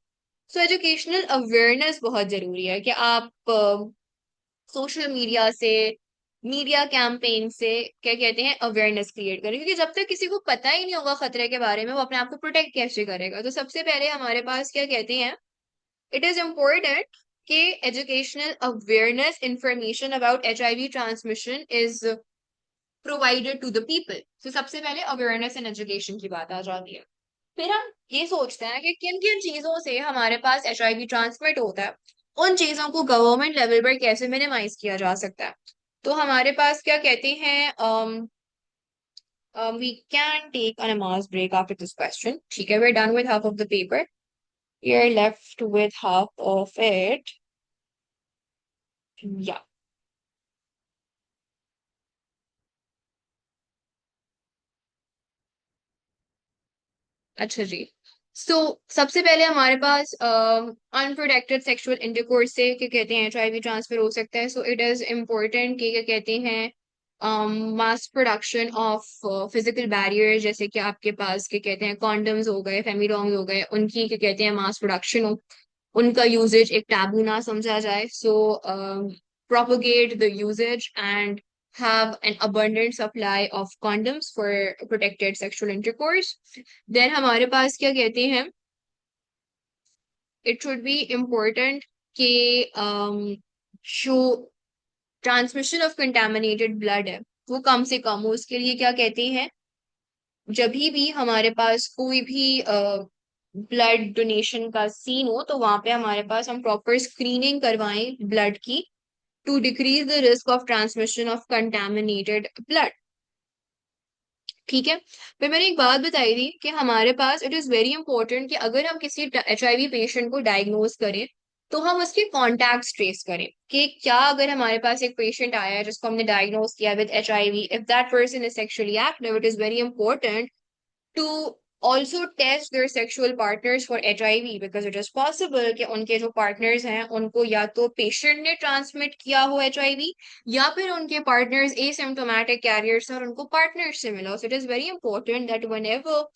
So educational awareness बहुत जरूरी है कि आप सोशल मीडिया से, मीडिया कैंपेन से क्या कहते हैं अवेयरनेस क्रिएट करें, क्योंकि जब तक किसी को पता ही नहीं होगा खतरे के बारे में वो अपने आप को प्रोटेक्ट कैसे करेगा। तो सबसे पहले हमारे पास क्या कहते हैं, इट इज इम्पोर्टेंट कि educational awareness information about HIV transmission is provided to the people. तो सबसे पहले अवेयरनेस एंड एजुकेशन की बात आ जाती है। फिर हम ये सोचते हैं कि किन किन चीजों से हमारे पास HIV ट्रांसमिट होता है, उन चीजों को गवर्नमेंट लेवल पर कैसे मिनिमाइज किया जा सकता है। तो हमारे पास क्या कहते हैं we can take a mass break after this question. ठीक है, we're done with half of the paper. You're left with half of it. Yeah. अच्छा जी। सो सबसे पहले हमारे पास अनप्रोटेक्टेड सेक्सुअल इंटरकोर्स से क्या कहते हैं HIV ट्रांसफर हो सकता है। सो इट इज इम्पोर्टेंट कि क्या कहते हैं mass production of physical barrier, जैसे कि आपके पास क्या कहते हैं कॉन्डम्स हो गए, फेमिडोम्स हो गए, उनकी क्या कहते हैं मास प्रोडक्शन हो, उनका यूजेज एक टैबू ना समझा जाए। सो propagate the usage and have an abundant supply of condoms for protected sexual intercourse. Then हमारे पास क्या कहते हैं, it should be important कि जो ट्रांसमिशन ऑफ कंटेमिनेटेड ब्लड है वो कम से कम हो। उसके लिए क्या कहते हैं, जब भी हमारे पास कोई भी ब्लड डोनेशन का सीन हो तो वहां पे हमारे पास हम प्रॉपर स्क्रीनिंग करवाएं ब्लड की to decrease the risk of transmission of contaminated blood. ठीक है। फिर मैंने एक बात बताई थी कि हमारे पास इट इज वेरी इंपॉर्टेंट कि अगर हम किसी HIV पेशेंट को डायग्नोज करें तो हम उसके कॉन्टैक्ट ट्रेस करें कि क्या अगर हमारे पास एक पेशेंट आया है जिसको हमने डायग्नोज किया with HIV, if that person is sexually active, it is very important to also test their sexual partners for HIV because it is possible कि उनके जो पार्टनर्स हैं उनको या तो पेशेंट ने ट्रांसमिट किया हो HIV, या फिर उनके पार्टनर्स एसिम्प्टोमेटिक कैरियर्स और उनको पार्टनर से मिला हो. So it is very important that whenever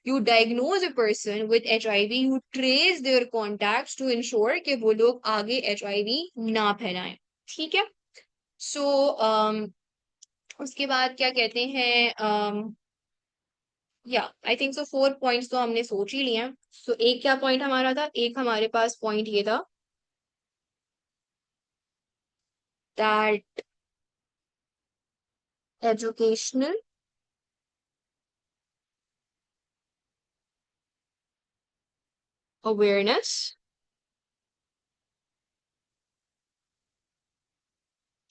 you diagnose a person with HIV, you trace their contacts to ensure कि वो लोग आगे HIV ना फैलाएं. ठीक है. सो उसके बाद क्या कहते हैं, या आई थिंक सो 4 पॉइंट्स तो हमने सोच ही लिए हैं. सो एक क्या पॉइंट हमारा था, एक हमारे पास पॉइंट ये था that educational awareness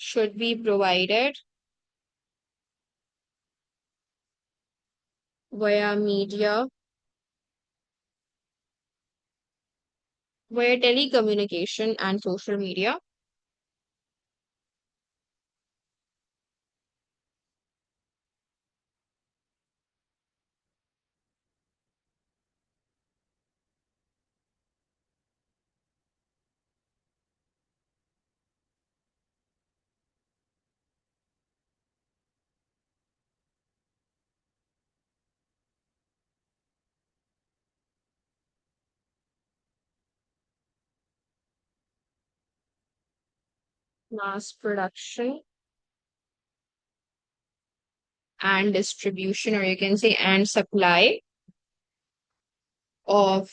should be provided via media, via telecommunication and social media. Mass production and distribution, or you can say and supply of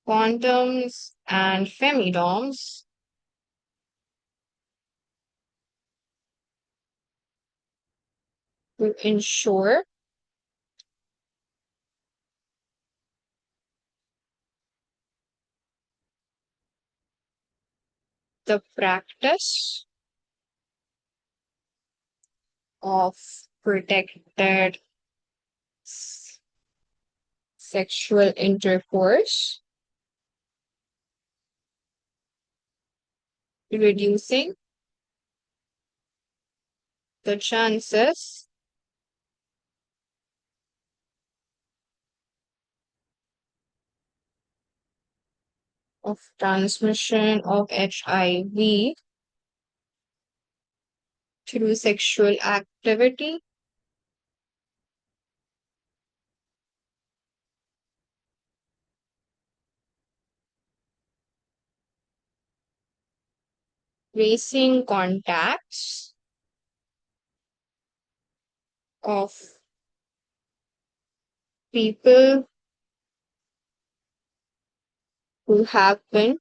condoms and femidoms to ensure the practice of protected sexual intercourse, reducing the chances of transmission of HIV through sexual activity tracing contacts of people who have been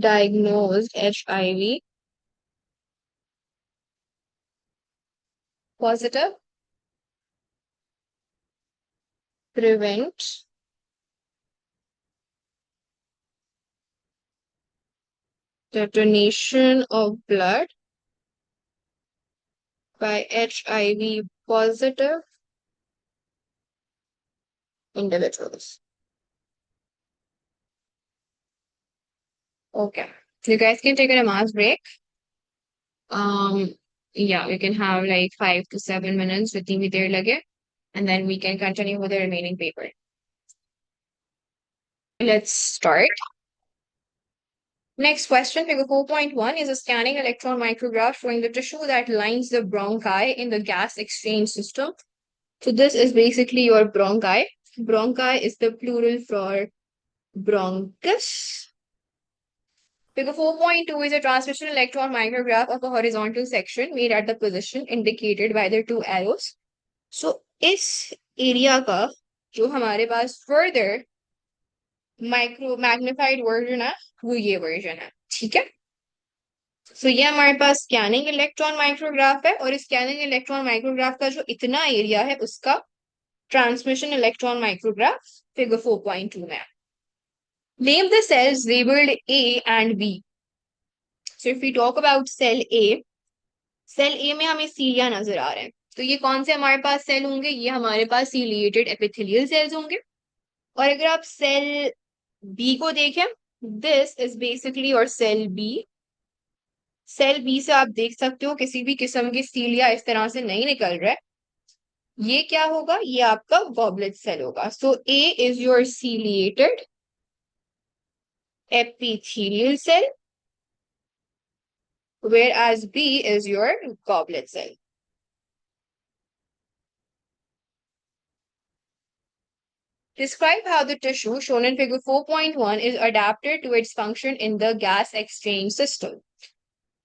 diagnosed HIV positive, prevent the donation of blood by HIV positive individuals. Okay. You guys can take a mass break. Um, yeah, we can have like 5 to 7 minutes with the there lage, and then we can continue with the remaining paper. Let's start. Next question, figure 4.1 is a scanning electron micrograph showing the tissue that lines the bronchi in the gas exchange system. So this is basically your bronchi. Bronchi is the plural for bronchus. Figure 4.2 is a transmission electron micrograph of a horizontal section made at the position indicated by the two arrows. So इस area का जो हमारे पास further micro magnified version है वो ये version है. ठीक है. सो ये हमारे पास स्कैनिंग इलेक्ट्रॉन माइक्रोग्राफ है, और स्कैनिंग इलेक्ट्रॉन माइक्रोग्राफ का जो इतना एरिया है उसका ट्रांसमिशन इलेक्ट्रॉन माइक्रोग्राफ फिगर 4.2 में. Name the cells labelled A and B. So if we talk about cell A में हमें सीलिया नजर आ रहे हैं. तो ये कौन से हमारे पास सेल होंगे, ये हमारे पास सीलिएटेड एपिथेलियल सेल्स होंगे. और अगर आप सेल बी को देखें, दिस इज बेसिकली और सेल बी. सेल बी से आप देख सकते हो किसी भी किस्म के सीलिया इस तरह से नहीं निकल रहा है। ये क्या होगा, ये आपका गॉबलेट सेल होगा। So A is your ciliated epithelial cell, whereas B is your goblet cell. Describe how the tissue shown in figure 4.1 is adapted to its function in the gas exchange system.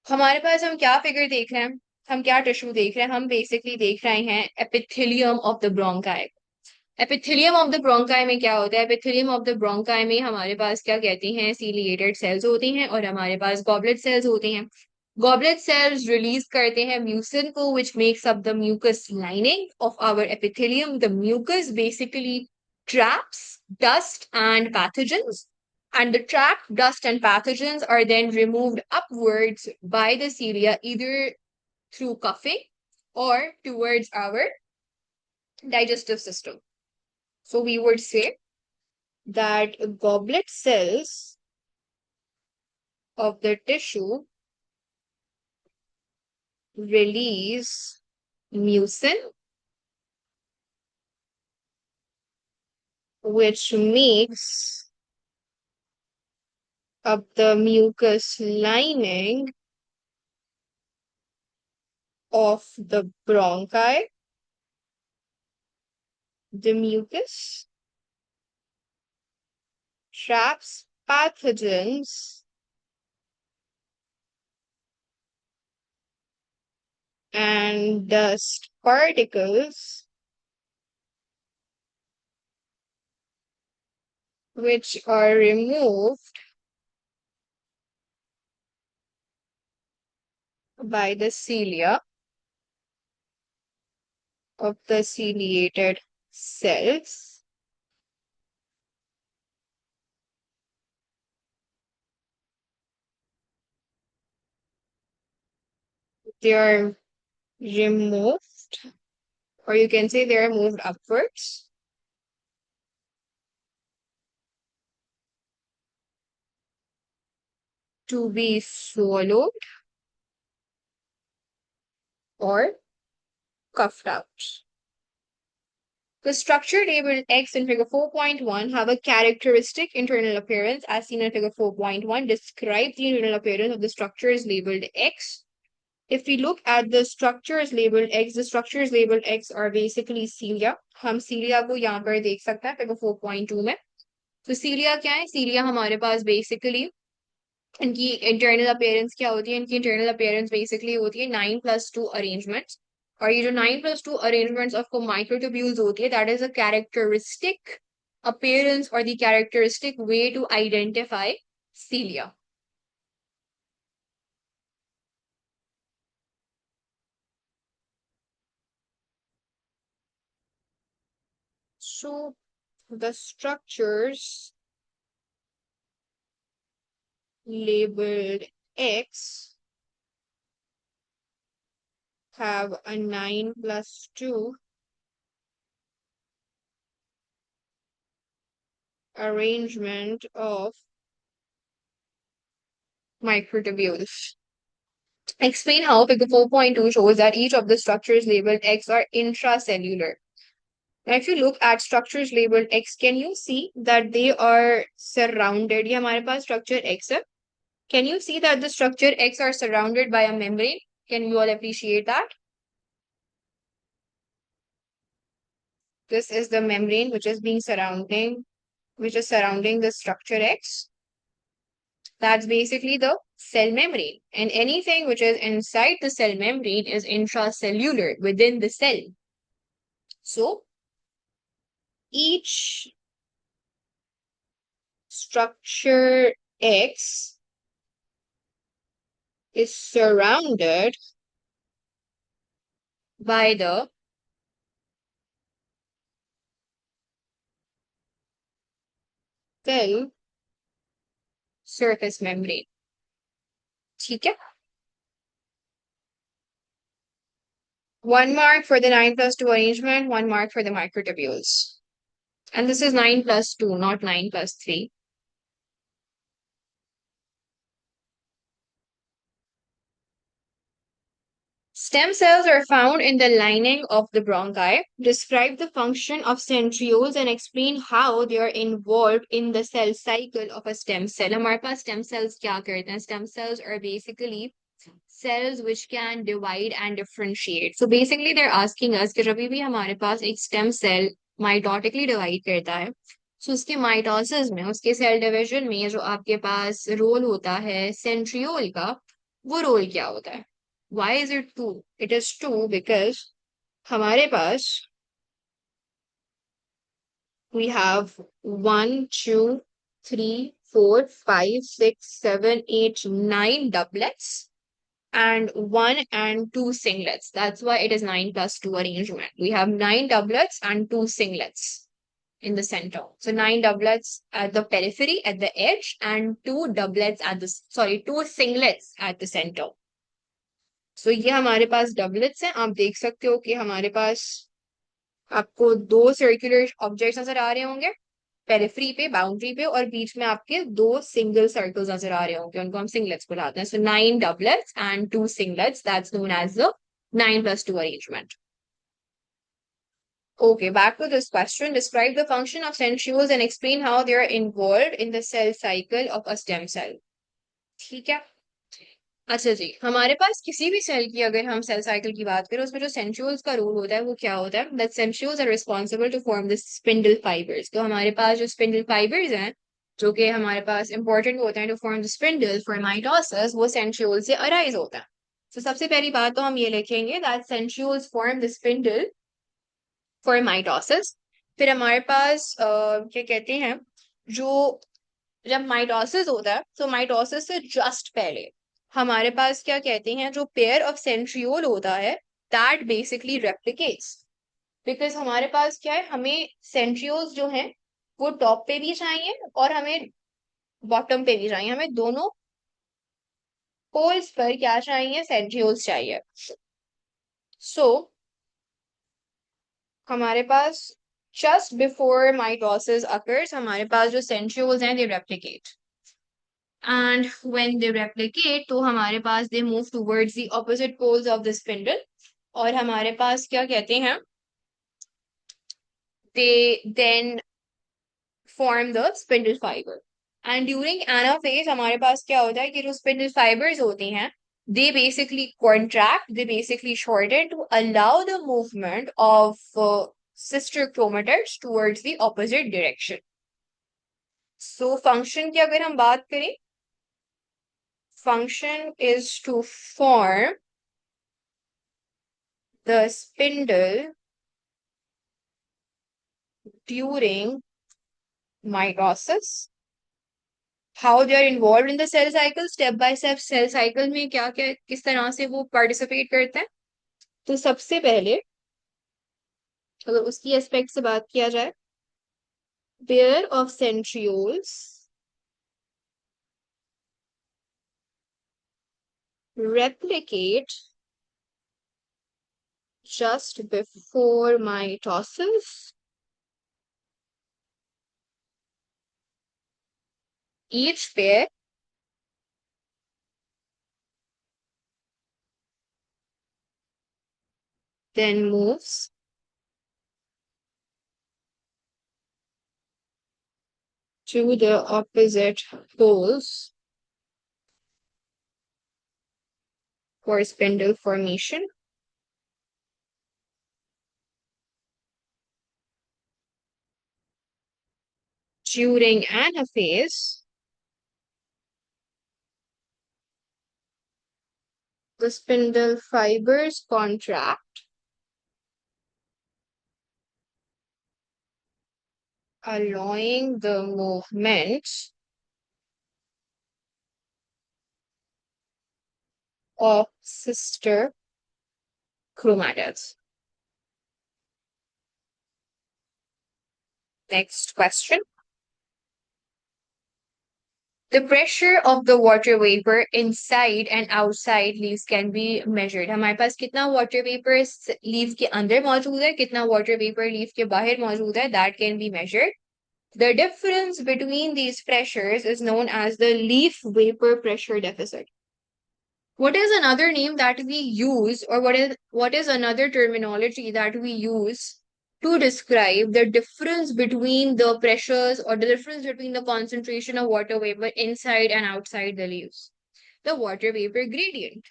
हमारे पास हम क्या figure देख रहे हैं, हम क्या tissue देख रहे हैं, हम बेसिकली देख रहे हैं epithelium of the bronchi. Epithelium of the bronchi में क्या होता है, एपिथेलियम ऑफ द ब्रोंकाई में हमारे पास क्या कहते हैं, सीलिएटेड सेल्स होती हैं और हमारे पास गॉबलेट सेल्स होती हैं। गॉबलेट सेल्स रिलीज करते हैं म्यूसिन को, which makes up the mucus lining of our epithelium. The mucus basically traps dust and pathogens, and the trapped dust and pathogens are then removed upwards by the cilia, either through coughing or towards our digestive system. So we would say that goblet cells of the tissue release mucin, which makes up the mucus lining of the bronchi. The mucus traps pathogens and dust particles which are removed by the cilia of the ciliated cells. They are removed, or you can say they are moved upwards to be swallowed or coughed out. The structure labeled X in figure 4.1 have a characteristic internal appearance as seen in figure 4.1. Describe the internal appearance of the structures labeled X. If we look at the structures labeled X, the structures labeled X are basically cilia. हम cilia को यहाँ पर देख सकते हैं figure 4.2 में। तो cilia क्या है? cilia हमारे पास basically इनकी इंटरनल अपीयरेंस क्या होती है, इनकी इंटरनल अपीयरेंस बेसिकली होती है 9+2 अरेंजमेंट्स। और ये जो 9+2 अरेंजमेंट्स ऑफ माइक्रोट्यूब्यूल्स होती है, that is a characteristic appearance or the characteristic way to identify cilia. So the structures labeled X have a 9+2 arrangement of microtubules. Explain how figure 4.2 shows that each of the structures labeled X are intracellular. Now, if you look at structures labeled X, can you see that they are surrounded? ये हमारे पास structure X है. Can you see that the structure X are surrounded by a membrane? Can you all appreciate that? This is the membrane which is surrounding the structure X. That's basically the cell membrane. And anything which is inside the cell membrane is intracellular, within the cell. So, each structure X is surrounded by the cell surface membrane. ठीक है? One mark for the 9+2 arrangement, one mark for the microtubules. And this is 9+2, not 9+3. Stem cells are found in the lining of the bronchi. Describe the function of centrioles and explain how they are involved in the cell cycle of a stem cell. हमारे पास stem cells क्या करते हैं? Stem cells are basically cells which can divide and differentiate. So basically they're asking us कि जब भी हमारे पास एक stem cell mitotically divide करता है, so उसके माइटोसिस में, उसके सेल डिवीजन में जो आपके पास रोल होता है सेंट्रियोल का, वो रोल क्या होता है? Why is it two? It is two because हमारे पास we have 1, 2, 3, 4, 5, 6, 7, 8, 9 doublets and 1 and 2 singlets. That's why it is 9+2 arrangement. We have 9 doublets and 2 singlets in the center. So 9 doublets at the periphery, at the edge, and 2 doublets at the, sorry, 2 singlets at the center. So ये हमारे पास doublets हैं. आप देख सकते हो कि हमारे पास आपको 2 सर्कुलर ऑब्जेक्ट्स नजर आ रहे होंगे पेरिफेरी पे, बाउंड्री पे, और बीच में आपके 2 सिंगल सर्कल्स नजर आ रहे होंगे. उनको हम सिंगलेट्स बुलाते हैं. सो 9 doublets and 2 singlets. That's known as the 9+2 arrangement. Okay, back to this question. Describe the function of centrioles and explain how they are involved in the cell cycle of a stem cell. ठीक है. अच्छा जी, हमारे पास किसी भी cell की अगर हम cell cycle की बात करें, उसमें जो सेंट्रियोल्स का रोल होता है वो क्या होता है? That centrioles are responsible to form the spindle fibres. तो हमारे पास जो स्पिंडल फाइबर्स हैं, जो कि हमारे पास इंपॉर्टेंट होते हैं to form the spindle for mitosis, वो सेंट्रियोल से अराइज होता है. तो सबसे पहली बात तो हम ये लिखेंगे that centrioles form the spindle for mitosis. फिर हमारे पास क्या कहते हैं, जो जब माइटोसिस होता है, तो माइटोसिस से जस्ट पहले हमारे पास क्या कहते हैं, जो पेयर ऑफ सेंट्रियोल होता है, दैट बेसिकली रेप्लिकेट्स. बिकॉज हमारे पास क्या है, हमें सेंट्रियोल्स जो हैं वो टॉप पे भी चाहिए और हमें बॉटम पे भी चाहिए. हमें दोनों पोल्स पर क्या चाहिए? सेंट्रियोल्स चाहिए. सो हमारे पास जस्ट बिफोर माइटोसिस अकर्स, हमारे पास जो सेंट्रियोल्स हैं दे replicate. And when they replicate, तो हमारे पास they move towards the opposite poles of the spindle. और हमारे पास क्या कहते हैं, they then form the spindle fiber. And during anaphase हमारे पास क्या होता है कि जो spindle fibers होती हैं, they basically contract, they basically shorten to allow the movement of sister chromatids towards the opposite direction. So function की अगर हम बात करें, function is to form the spindle during mitosis. How they are involved in the cell cycle, step by step cell cycle में क्या क्या किस तरह से वो participate करते हैं. तो सबसे पहले अगर उसकी एस्पेक्ट से बात किया जाए, pair of centrioles replicate just before mitosis. Each pair then moves to the opposite poles for spindle formation. During anaphase, the spindle fibers contract, allowing the movement of sister chromatids. Next question. The pressure of the water vapor inside and outside leaves can be measured. हमारे पास कितना water vapor leaf के अंदर मौजूद है, कितना water vapor leaf के बाहर मौजूद है, that can be measured. The difference between these pressures is known as the leaf vapor pressure deficit. What is another name that we use, or what is another terminology that we use to describe the difference between the pressures or the difference between the concentration of water vapor inside and outside the leaves? The water vapor gradient.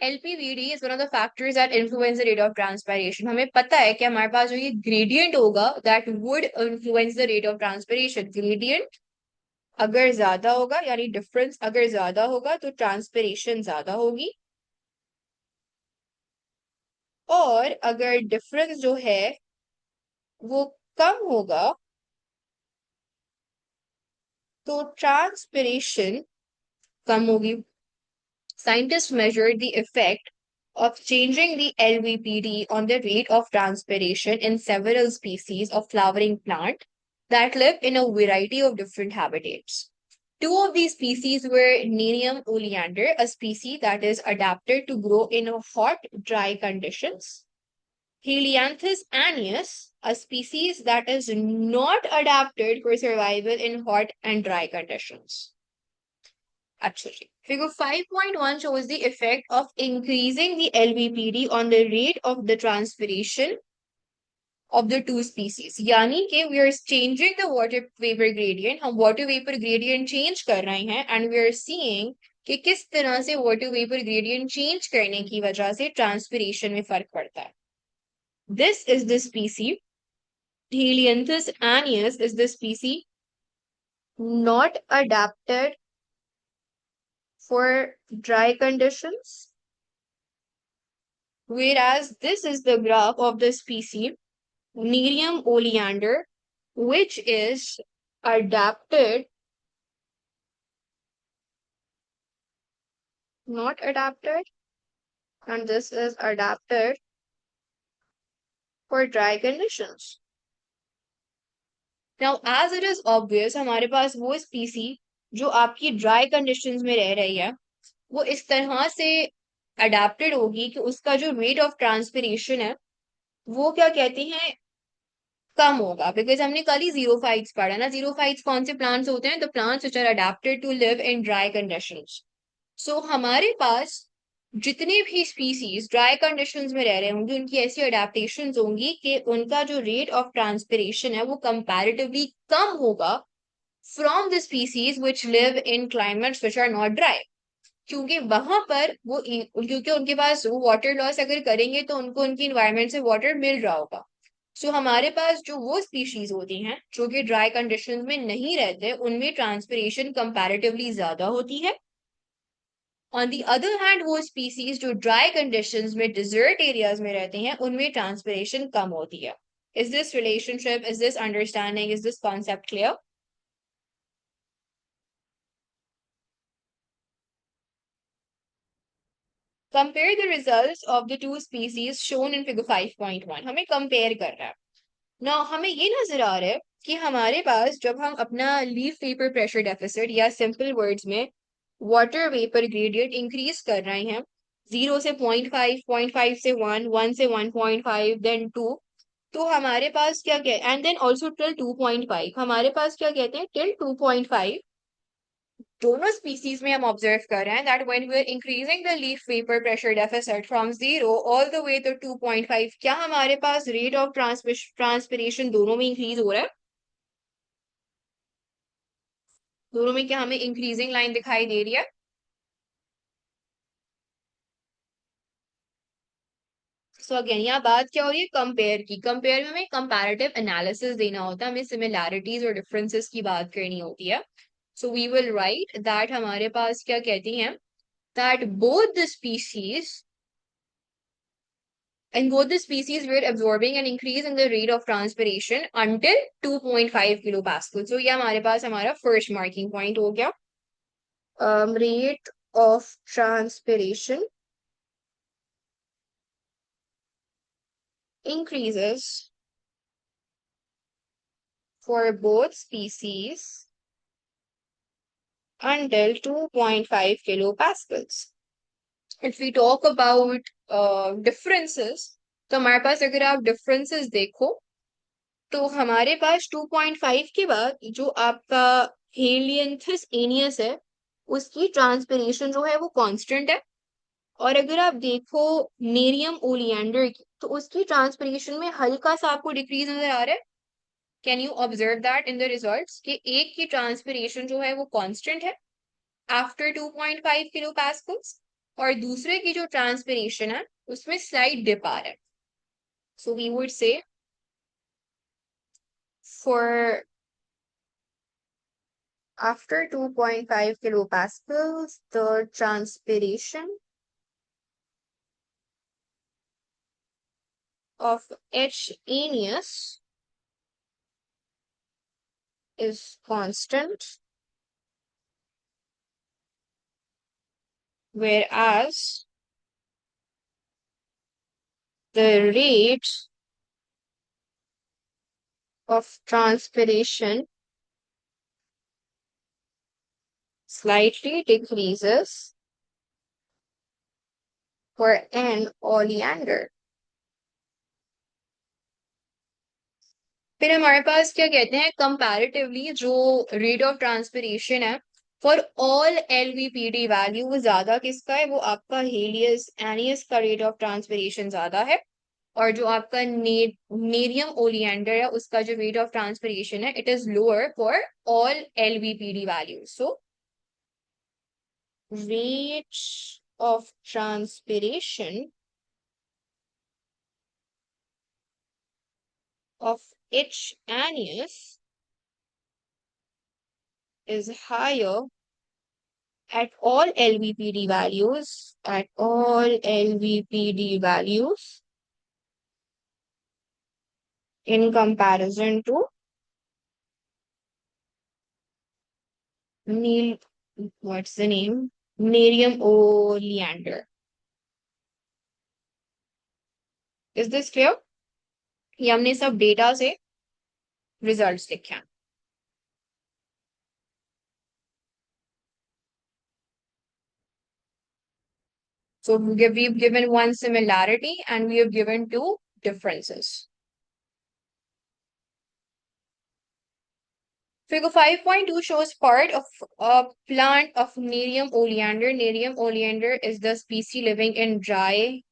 LPVD is one of the factors that influence the rate of transpiration. हमें पता है कि हमारे पास जो ये gradient होगा that would influence the rate of transpiration. Gradient अगर ज्यादा होगा यानी डिफरेंस अगर ज्यादा होगा तो ट्रांसपिरेशन ज्यादा होगी, और अगर डिफरेंस जो है वो कम होगा तो ट्रांसपिरेशन कम होगी. Scientists measured the effect of changing the LVPD on the rate of transpiration in several species of flowering plant that live in a variety of different habitats. Two of these species were Nerium oleander, a species that is adapted to grow in hot, dry conditions. Helianthus annuus, a species that is not adapted for survival in hot and dry conditions. Actually, figure 5.1 shows the effect of increasing the LVPD on the rate of the transpiration of the two species. यानी कि we are changing the water vapor gradient, हम water vapor gradient change कर रहे हैं, and we are seeing कि किस तरह से water vapor gradient change करने की वजह से transpiration में फर्क पड़ता है. This is the species. Helianthus annuus is the species not adapted for dry conditions, whereas this is the graph of the species Nerium oleander, which is adapted, not adapted, and this is adapted for dry conditions. Now, as it is obvious, हमारे पास वो species जो आपकी dry conditions में रह रही है, वो इस तरह से adapted होगी कि उसका जो rate of transpiration है वो क्या कहते हैं कम होगा, बिकॉज हमने कल ही जीरोफाइट्स पढ़ा ना. जीरोफाइट्स कौन से प्लांट्स होते हैं? The plants which are adapted to live in dry conditions. So हमारे पास जितने भी स्पीसीज ड्राई कंडीशंस में रह रहे होंगे उनकी ऐसी अडेप्टेशन होंगी कि उनका जो रेट ऑफ ट्रांसपिरेशन है वो कंपैरेटिवली कम होगा from the species which live in climates which are not dry. क्योंकि वहां पर वो क्योंकि उनके पास वो वाटर लॉस अगर करेंगे तो उनको उनकी इन्वायरमेंट से वाटर मिल रहा होगा. सो हमारे पास जो वो स्पीशीज होती हैं जो कि ड्राई कंडीशन में नहीं रहते उनमें ट्रांसपिरेशन कंपैरेटिवली ज्यादा होती है. ऑन दी अदर हैंड वो स्पीसीज जो ड्राई कंडीशंस में डिजर्ट एरियाज में रहते हैं उनमें ट्रांसपिरेशन कम होती है. Is this relationship, is this understanding, is this concept clear? Compare the results of the to species shown in figure 5.1. हमें कंपेयर कर रहा है ना. हमें ये नजर आ रहा है कि हमारे पास जब हम अपना लीफ वेपर प्रेशर डेफिसिट या सिंपल वर्ड्स में वाटर वेपर ग्रेडियंट इंक्रीज कर रहे हैं 0 से 0.5, 0.5 से 1, 1 से 1.5, देन 2, तो हमारे पास क्या क्या एंड देन ऑल्सो टिल 2.5, हमारे पास क्या कहते हैं टिल 2.5. दोनों स्पीसीज में हम ऑब्जर्व कर रहे हैं that when we are increasing the leaf vapour pressure deficit from 0 all the way to 2.5, क्या हमारे पास रेट ऑफ ट्रांसपिरेशन दोनों में इंक्रीज हो रहा है? दोनों में क्या हमें इंक्रीजिंग लाइन दिखाई दे रही है? सो अगेन यहाँ बात क्या हो रही है? कंपेयर की. कंपेयर में हमें कंपैरेटिव एनालिसिस देना होता है, हमें सिमिलैरिटीज और डिफरेंसेस की बात करनी होती है. So we will write that हमारे पास क्या कहती हैं that both the species in both the species we're absorbing an increase in the rate of transpiration until 2.5 kilopascal. So ये हमारे पास हमारा first marking point हो गया. Rate of transpiration increases for both species until 2.5 kilopascals. If we talk about differences, तो हमारे पास अगर आप differences देखो तो हमारे पास 2.5 के बाद जो आपका हेलियंथस एनियस है उसकी ट्रांसपिरेशन जो है वो कांस्टेंट है। और अगर आप देखो नेरियम ओलियंडर की तो उसकी ट्रांसपिरेशन में हल्का सा आपको डिक्रीज नजर आ रहा है। Can you observe that in the results कि एक की ट्रांसपिरेशन जो है वो कांस्टेंट है आफ्टर 2.5 किलो पास्कल्स और दूसरे की जो ट्रांसपिरेशन है उसमें स्लाइट डिप आ रहा है। So we would say for after 2.5 kilopascals, the transpiration of H aneus is constant, whereas the rate of transpiration slightly decreases for N oleander. फिर हमारे पास क्या कहते हैं कंपैरेटिवली जो रेट ऑफ ट्रांसपिरेशन है फॉर ऑल एलवीपीडी वैल्यू वो ज्यादा किसका है, वो आपका हेलियस एनियस का रेट ऑफ ट्रांसपिरेशन ज्यादा है। और जो आपका नेरियम ओलियंडर है उसका जो रेट ऑफ ट्रांसपिरेशन है it is lower for all LVPD values. So rate of transpiration of H annuus is higher at all LVPD values, in comparison to Neil, what's the name? Nerium oleander. Is this clear? ये हमने सब data से results लिखे हैं। So we've given one similarity and we have given two differences. Figure 5.2 shows part of a plant of Nerium oleander. Nerium oleander is the species living in dry,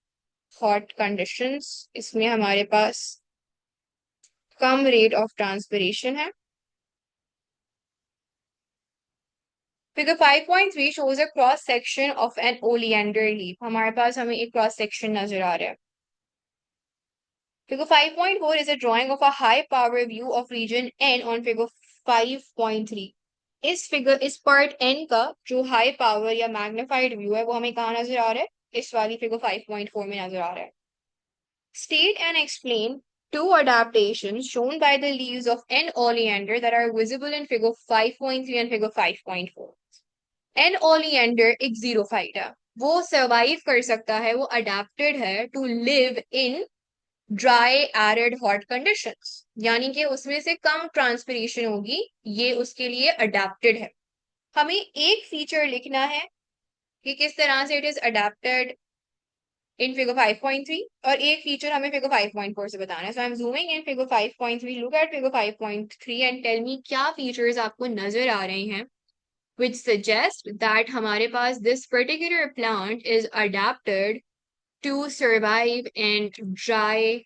hot conditions. इसमें हमारे पास कम rate of transpiration है। Figure 5.3 shows a cross section of an oleander leaf. हमारे पास हमें एक cross section नजर आ रहा है। Figure 5.4 is a drawing of a high power view of region N on figure 5.3. इस पार्ट N का जो हाई पावर या मैग्निफाइड व्यू है वो हमें कहाँ नजर आ रहा है, इस वाली फिगर 5.4 में नजर आ रहा है। State and explain two adaptations shown by the leaves of N oleander that are visible in figure 5.3 and figure 5.4. N oleander एक जीरोफाइट है, वो सर्वाइव कर सकता है, वो अडेप्टेड है to live in dry arid hot conditions, यानी कि उसमें से कम ट्रांसपिरेशन होगी, ये उसके लिए अडेप्टेड है। हमें एक फीचर लिखना है कि किस तरह से it is adapted in figure 5.3 और एक फीचर हमें फिगर 5.4 से बताना है। So I am zooming in figure 5.3, look at figure 5.3 and tell me क्या फीचर्स आपको नजर आ रहे हैं which suggest that हमारे पास this particular plant is adapted to survive in dry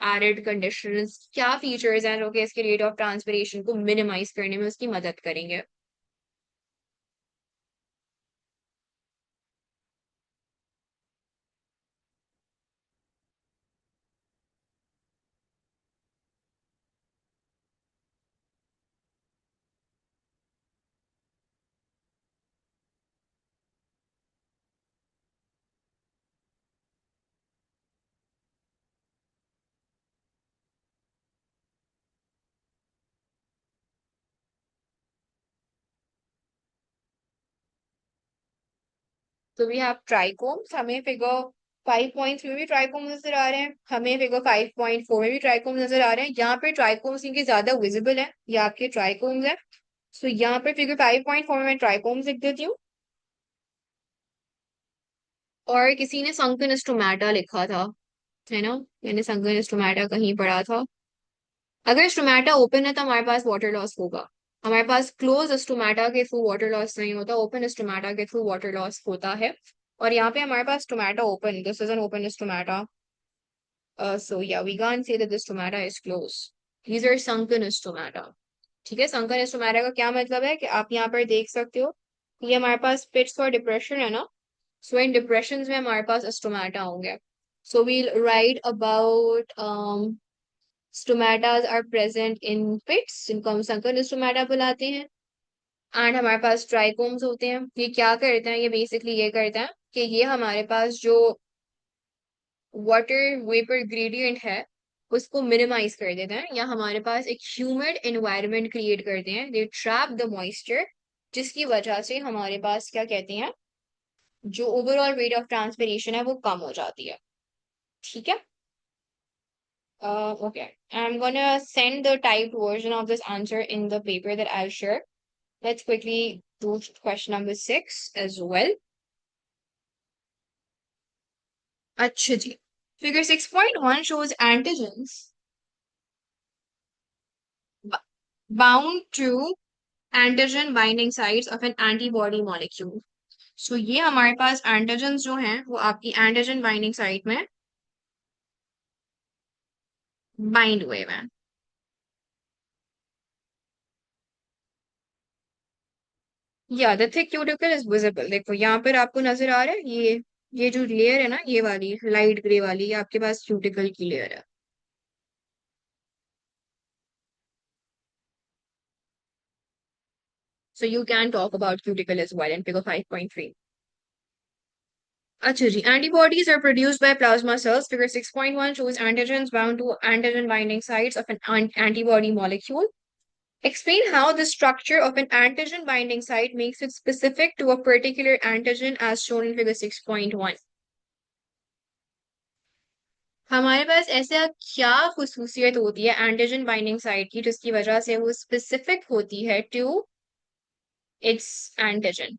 arid conditions। क्या फीचर्स हैं जो कि इसके रेट ऑफ ट्रांसपिरेशन को मिनिमाइज करने में उसकी मदद करेंगे। तो वी हैव ट्राइकोम्स, हमें फिगर 5.3 में भी ट्राइकोम नजर आ रहे हैं, हमें फिगर 5.4 में भी ट्राइकोम नजर आ रहे हैं। यहाँ पे ट्राइकोम्स इनके ज्यादा विजिबल है, ये आपके ट्राइकोम्स है। सो यहाँ पे फिगर 5.4 में मैं ट्राइकोम्स लिख देती हूँ और किसी ने संकन स्टोमेटा लिखा था, है ना। मैंने संगन स्टोमेटा कहीं पढ़ा था। अगर स्टोमेटा ओपन है तो हमारे पास वाटर लॉस होगा। हमारे पास क्लोज स्टोमेटा के थ्रू वाटर लॉस नहीं होता, ओपन स्टोमेटा के थ्रू वाटर लॉस होता है। और यहाँ पे हमारे पास stomata open, this is an open stomata. So yeah, we can't say that the stomata is closed. These are sunken stomata. ठीक है, sunken stomata का क्या मतलब है कि आप यहाँ पर देख सकते हो कि ये हमारे पास पिट्स और डिप्रेशन है ना। सो इन डिप्रेशन में हमारे पास स्टोमेटा होंगे। So we'll write about stomatas are present in pits, जिनको हम संकन स्टोमेटा बुलाते हैं। एंड हमारे पास ट्राइकोम्स होते हैं। ये क्या करते हैं, ये बेसिकली ये करते हैं कि ये हमारे पास जो वाटर वेपर ग्रेडियंट है उसको मिनिमाइज कर देते हैं, या हमारे पास एक ह्यूमिड एनवायरनमेंट क्रिएट करते हैं। दे ट्रैप द मॉइस्चर, जिसकी वजह से हमारे पास क्या कहते हैं, जो ओवरऑल रेट ऑफ ट्रांसपिरेशन है वो कम हो जाती है। ठीक है। Okay, I am gonna send the typed version of this answer in the paper that I share. Let's quickly do question number 6 as well. अच्छा जी, figure 6.1 shows antigens bound to antigen binding sites of an antibody molecule. So ये हमारे पास antigen जो हैं वो आपकी antigen binding site में bind हुए हुए हैं। या the thick cuticle is visible, देखो यहाँ पर आपको नजर आ रहा है ये जो लेयर है ना, ये वाली लाइट ग्रे वाली, ये आपके पास क्यूटिकल की लेयर है। So you can talk about cuticle as well in figure 5.3. अच्छा जी, antibodies are produced by plasma cells. Figure 6.1 shows antigens bound to antigen binding sites of an antibody molecule. Explain how the structure of an antigen binding site makes it specific to a particular antigen as shown in figure 6.1. हमारे पास ऐसा क्या खुसूसियत होती है antigen binding site की जिसकी वजह से वो स्पेसिफिक होती है to its antigen.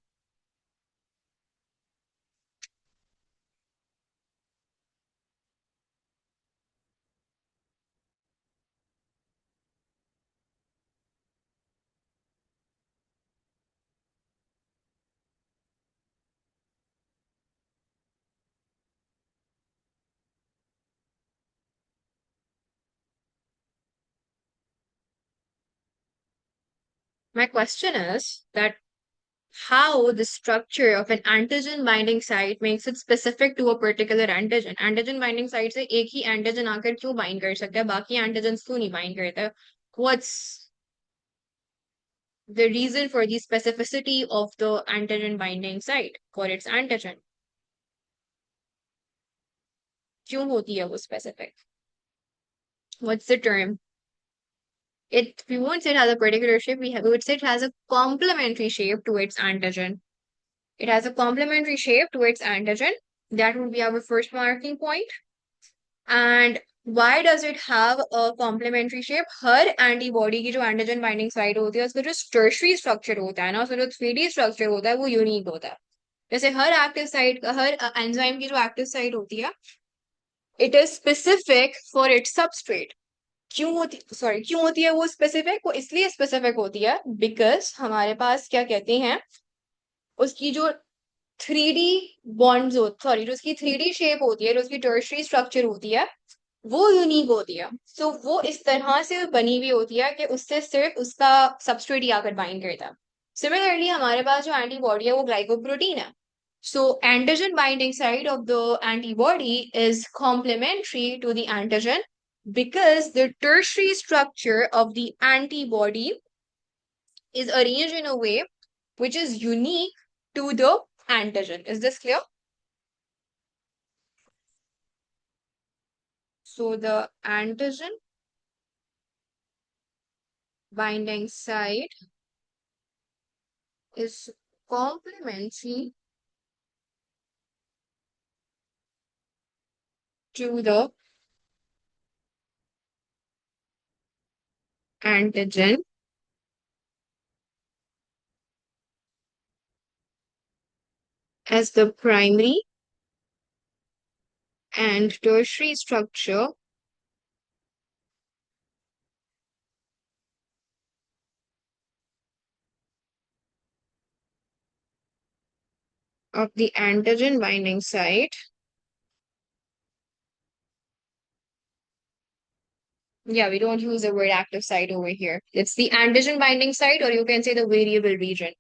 My question is that how the structure of an antigen binding site makes it specific to a particular antigen. Antigen binding site से एक ही antigen आकर क्यों bind कर सकता है, बाकी antigens क्यों नहीं bind करता? What's the reason for the specificity of the antigen binding site for its antigen? क्यों होती है वो specific? What's the term? We won't say it has a particular shape, we would say it has a complementary shape to its antigen. It has a complementary shape to its antigen. That would be our first marking point. And why does it have a complementary shape? Her antibody की जो antigen binding site होती है उसका जो tertiary structure होता है ना, उसका जो 3D स्ट्रक्चर होता है वो यूनिक होता है। जैसे हर एक्टिव साइट, हर एंजाइम की जो एक्टिव साइट होती है, it is specific for its substrate. क्यों होती है वो स्पेसिफिक? वो इसलिए स्पेसिफिक होती है बिकॉज हमारे पास क्या कहते हैं, उसकी जो थ्री डी बॉन्ड्स हो सॉरी जो उसकी 3D शेप होती है, जो उसकी टर्शरी स्ट्रक्चर होती है वो यूनिक होती है। सो वो इस तरह से बनी हुई होती है कि उससे सिर्फ उसका सबस्ट्रेट ही आकर बाइंड करता है। सिमिलरली हमारे पास जो एंटीबॉडी है वो ग्लाइकोप्रोटीन है। So antigen binding site of the antibody is complementary to the antigen because the tertiary structure of the antibody is arranged in a way which is unique to the antigen. Is this clear? So the antigen binding site is complementary to the antigen as the primary and tertiary structure of the antigen binding site. Yeah, we don't use the word active site over here. It's the antigen binding site, or you can say the variable region.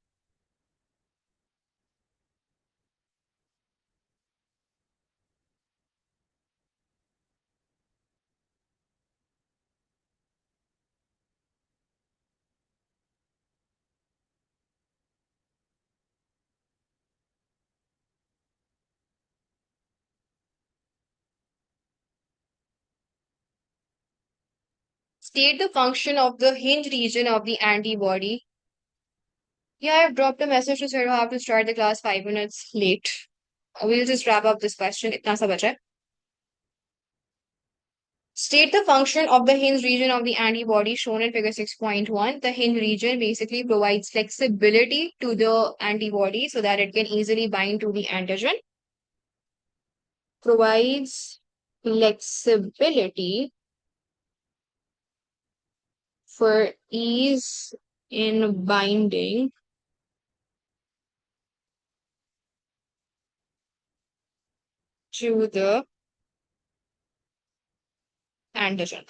State the function of the hinge region of the antibody. Yeah, I've dropped a message to say I have to start the class 5 minutes late. We'll just wrap up this question. इतना सा बचा है. State the function of the hinge region of the antibody shown in figure 6.1. The hinge region basically provides flexibility to the antibody so that it can easily bind to the antigen. Provides flexibility for ease in binding to the antigen.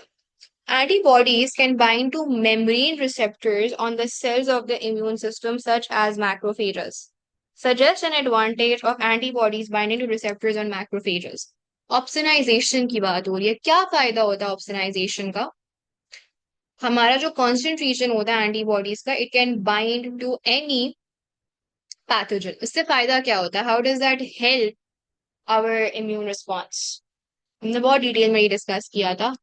Antibodies can bind to membrane receptors on the cells of the immune system, such as macrophages. Suggests an advantage of antibodies binding to receptors on macrophages. ऑप्सनाइजेशन की बात हो रही है. क्या फायदा होता है ऑप्सनाइजेशन का? हमारा जो कॉन्सेंट्रेशन होता है एंटीबॉडीज का, it can bind to any pathogen. इससे फायदा क्या होता है? How does that help our immune response? हमने बहुत डिटेल में ये डिस्कस किया था.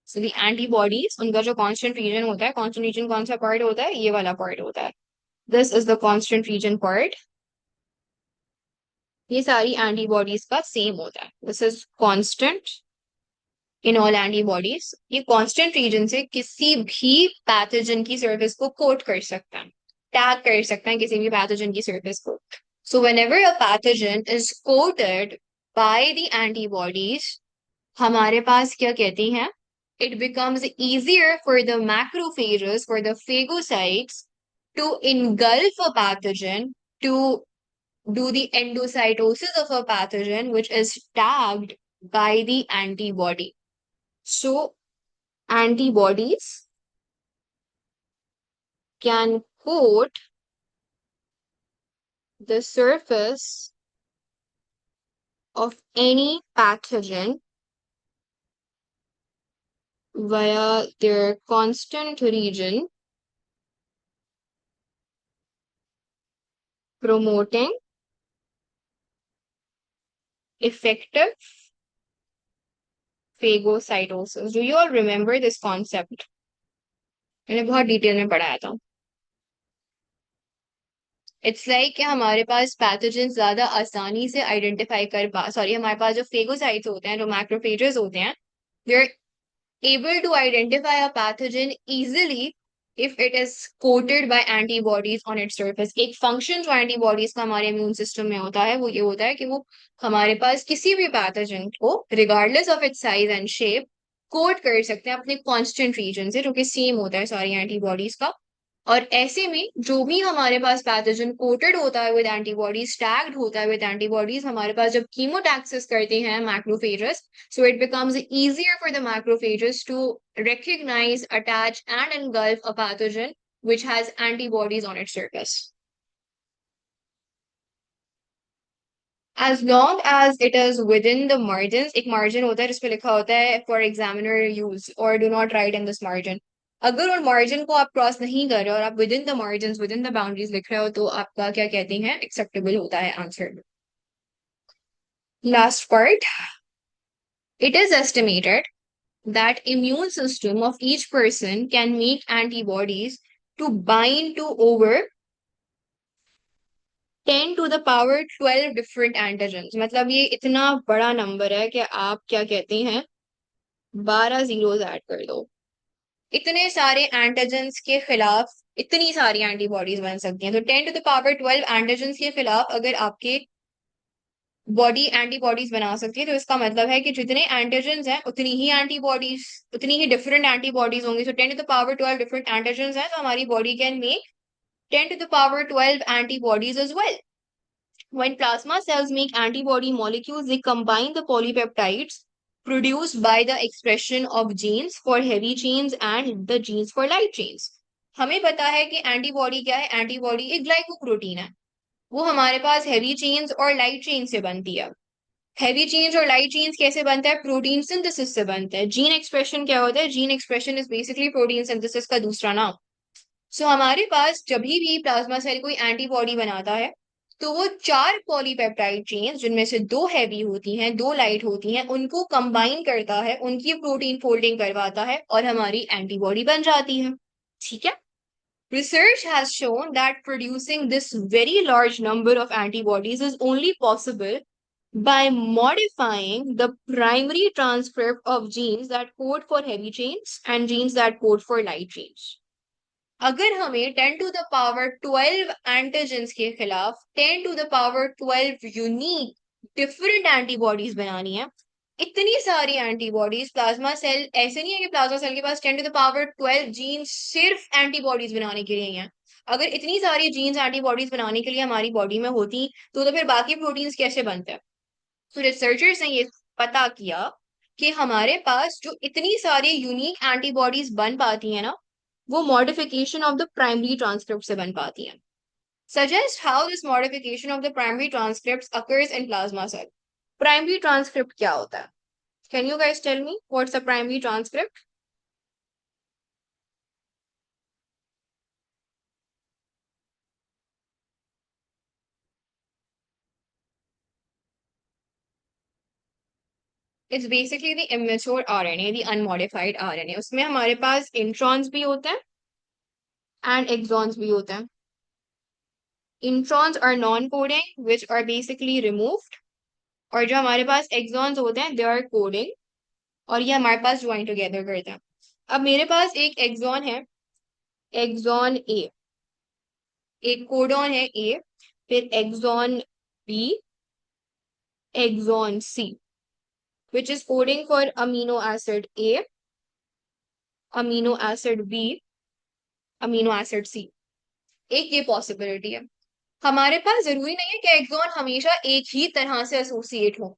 सो दी एंटीबॉडीज, उनका जो कांस्टेंट रीजन होता है, कांस्टेंट रीजन कौन सा पार्ट होता है? ये वाला पार्ट होता है. This is the constant region part. ये सारी एंटीबॉडीज का सेम होता है. This is constant in all antibodies. ये कांस्टेंट रीजन से किसी भी पैथोजन की सरफेस को कोट कर सकता है, टैग कर सकता है किसी भी पैथोजन की सरफेस को. So whenever a pathogen is coated by the antibodies, हमारे पास क्या कहती हैं? It becomes easier for the macrophages, for the phagocytes, to engulf a pathogen, to do the endocytosis of a pathogen, which is tagged by the antibody. So, antibodies can coat the surface of any pathogen via their constant region, promoting effective phagocytosis. Do you all remember this concept? मैंने बहुत detail में पढ़ाया था. It's like कि हमारे पास pathogen ज्यादा आसानी से आइडेंटिफाई कर पा सॉरी हमारे पास जो फेगोसाइट्स होते हैं, जो मैक्रोफेजेस होते हैं, they are able to identify a pathogen easily if it is coated by antibodies on its surface. एक फंक्शन जो एंटीबॉडीज का हमारे इम्यून सिस्टम में होता है वो ये होता है कि वो हमारे पास किसी भी पैथोजन को regardless of its size and shape coat कर सकते हैं अपने कांस्टेंट रीजन से, जो कि सेम होता है सारी एंटीबॉडीज का. और ऐसे में जो भी हमारे पास पैथोजन कोटेड होता है विद एंटीबॉडीज, टैग्ड होता है विद एंटीबॉडीज, हमारे पास जब कीमोटैक्सिस करते हैं macrophages, so it becomes easier for the macrophages to recognize, attach, and engulf a pathogen which has antibodies on its surface. As long as it is within the margins, एक margin होता है जिसपे लिखा होता है for examiner use or do not write in this margin. अगर उन margin को आप क्रॉस नहीं कर रहे और आप within the margins, within the boundaries लिख रहे हो, तो आपका क्या कहते हैं? Acceptable होता है answer. Last part. It is estimated that immune system of each person can make antibodies to bind to over 10 to the power 12 different antigens. मतलब ये इतना बड़ा नंबर है कि आप क्या कहते हैं, 12 zeros ऐड कर दो. इतने सारे एंटीजेंस के खिलाफ इतनी सारी एंटीबॉडीज बन सकती हैं। तो 10 to the power 12 एंटीजेंस के खिलाफ अगर आपके बॉडी एंटीबॉडीज बना सकती है, तो इसका मतलब है कि जितने एंटीजेंस हैं उतनी ही एंटीबॉडीज, उतनी ही डिफरेंट एंटीबॉडीज होंगी। सो 10 to the power 12 different antigens हैं, तो हमारी body can make 10 to the power 12 antibodies as well. When plasma cells make antibody molecules, they combine the polypeptides produced by the expression of genes for heavy chains and the genes for light chains. हमें पता है कि antibody क्या है। Antibody एक glycoprotein है, वो हमारे पास हेवी चेन्स और लाइट चेन से बनती है। हेवी चेन्स और लाइट चेन्स कैसे बनता है? प्रोटीन सिंथेसिस से बनता है। जीन एक्सप्रेशन क्या होता है? Gene expression is basically protein synthesis का दूसरा नाम। सो हमारे पास जब भी प्लाज्मा सेल कोई एंटीबॉडी बनाता है, तो वो 4 पॉलीपेप्टाइड चेन्स, जिनमें से 2 हैवी होती हैं, 2 लाइट होती हैं, उनको कंबाइन करता है, उनकी प्रोटीन फोल्डिंग करवाता है और हमारी एंटीबॉडी बन जाती है। ठीक है। Research has shown that producing this very large number of antibodies is only possible by modifying the primary transcript of genes that code for heavy chains and genes that code for light chains. अगर हमें 10 to the power 12 antigens के खिलाफ 10 to the power 12 unique different antibodies बनानी है, इतनी सारी antibodies, plasma cell ऐसे नहीं है कि प्लाज्मा सेल के पास 10 to the power 12 जीन सिर्फ एंटीबॉडीज बनाने के लिए हैं। अगर इतनी सारी जीन्स एंटीबॉडीज बनाने के लिए हमारी बॉडी में होती, तो फिर बाकी प्रोटीन्स कैसे बनते हैं? तो रिसर्चर्स ने ये पता किया कि हमारे पास जो इतनी सारी यूनिक एंटीबॉडीज बन पाती है ना, वो modification of the primary transcript से बन पाती हैं। Suggest how this modification of the primary transcripts occurs in plasma cell. Primary transcript क्या होता है? Can you guys tell me what's the primary transcript? It's basically the immature RNA, the unmodified RNA. उसमें हमारे पास introns भी होते हैं and exons भी होते हैं। Introns are non coding which are basically removed, और जो हमारे पास एक्सॉन्स होते हैं दे आर कोडिंग, और ये हमारे पास ज्वाइन टुगेदर करते हैं। अब मेरे पास एक एक्सॉन है, एक्सॉन ए, एक कोडॉन है ए, फिर exon B, exon C, which is coding for amino acid A, amino acid B, amino acid C. एक ये पॉसिबिलिटी है। हमारे पास जरूरी नहीं है कि एक्सॉन हमेशा एक ही तरह से एसोसिएट हो।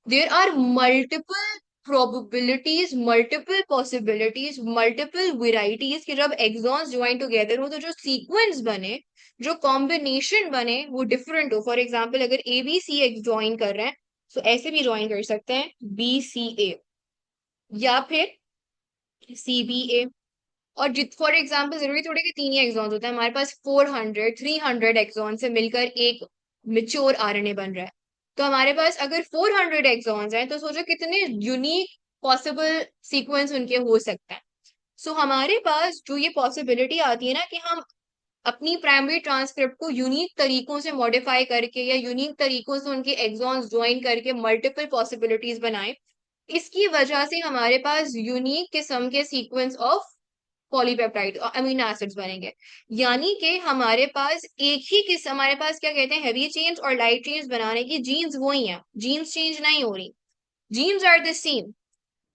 There are multiple probabilities, multiple possibilities, multiple varieties कि जब एक्सॉन्स ज्वाइन टुगेदर हो तो जो सीक्वेंस बने, जो कॉम्बिनेशन बने, वो डिफरेंट हो। फॉर एग्जाम्पल अगर A B C X join कर रहे हैं, तो ऐसे भी ज्वाइन कर सकते हैं बी सी ए, या फिर सी बी ए। और जित फॉर एग्जाम्पल जरूरी थोड़े कि 3 ही एक्सॉन्स होते हैं, हमारे पास 400 300 एक्सॉन से मिलकर एक मिच्योर आरएनए बन रहा है। तो हमारे पास अगर 400 एक्सॉन्स हैं, तो सोचो कितने यूनिक पॉसिबल सीक्वेंस उनके हो सकते हैं। सो हमारे पास जो ये पॉसिबिलिटी आती है ना कि हम अपनी प्राइमरी ट्रांसक्रिप्ट को यूनिक तरीकों से मॉडिफाई करके या यूनिक तरीकों से उनके एक्सॉन्स ज्वाइन करके मल्टीपल पॉसिबिलिटीज बनाए, इसकी वजह से हमारे पास यूनिक किस्म के sequence of polypeptide amino acids बनेंगे। यानी कि हमारे पास एक ही किस हमारे पास क्या कहते हैं, हेवी चेन्स और लाइट चेन्स बनाने की जीन्स वही हैं, जीन्स चेंज नहीं हो रही, genes are the same.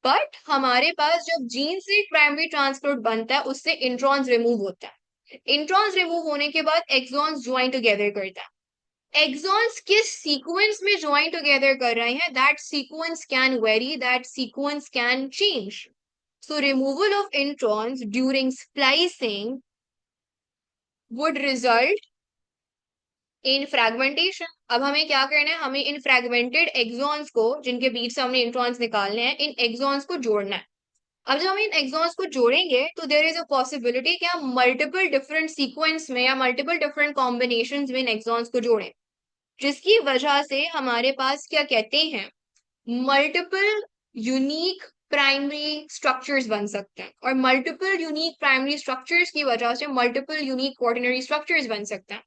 But हमारे पास जब जीन से प्राइमरी ट्रांसपोर्ट बनता है, उससे इंट्रॉन्स रिमूव होता है। इंट्रॉन्स रिमूव होने के बाद एक्सॉन्स ज्वाइन टुगेदर करता है। एक्सॉन्स किस सीक्वेंस में ज्वाइन टुगेदर कर रहे हैं, that sequence can very, that sequence can change. So removal of introns during splicing would result in fragmentation. अब हमें क्या करना है, हमें इन फ्रेगमेंटेड एक्सॉन्स को, जिनके बीच से हमने इंट्रॉन्स निकालने हैं, इन एक्सॉन्स को जोड़ना है। अब जब हम इन एक्सॉन्स को जोड़ेंगे, तो देयर इज अ पॉसिबिलिटी कि हम मल्टीपल डिफरेंट सीक्वेंस में या मल्टीपल डिफरेंट कॉम्बिनेशंस में इन एक्सॉन्स को जोड़ें, जिसकी वजह से हमारे पास क्या कहते हैं, मल्टीपल यूनिक प्राइमरी स्ट्रक्चर्स बन सकते हैं। और मल्टीपल यूनिक प्राइमरी स्ट्रक्चर्स की वजह से मल्टीपल यूनिक क्वार्टनरी स्ट्रक्चर्स बन सकते हैं।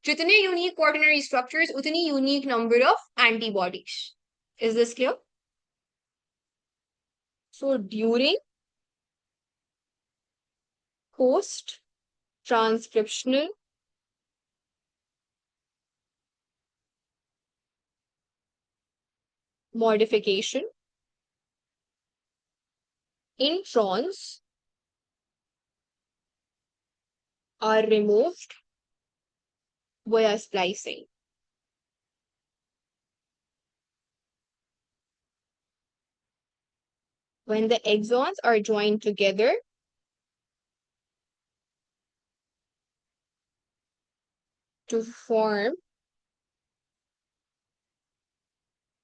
जितने यूनिक क्वार्टनरी स्ट्रक्चर्स, उतनी unique number of antibodies. Is this clear? So during post transcriptional modification, introns are removed via splicing. When the exons are joined together, to form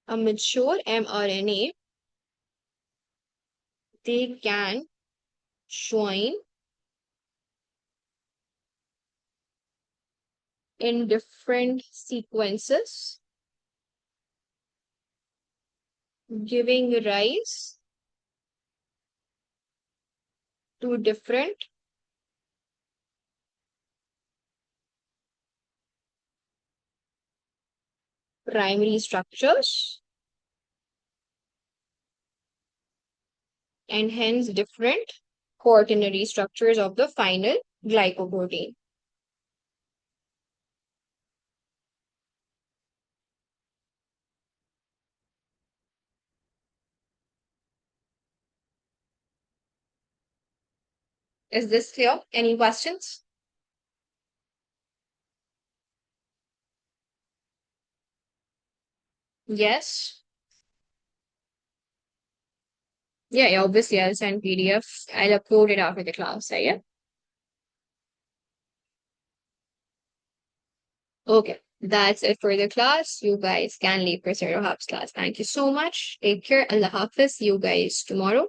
a mature mRNA, they can join in different sequences, giving rise to different primary structures and hence different quaternary structures of the final glycoprotein. Is this clear? Any questions? Yes. Yeah, obviously I'll send PDF. I'll upload it after the class. Yeah. Okay. That's it for the class. You guys can leave for Zero Hub's class. Thank you so much. Take care. Allah Hafiz. See you guys tomorrow.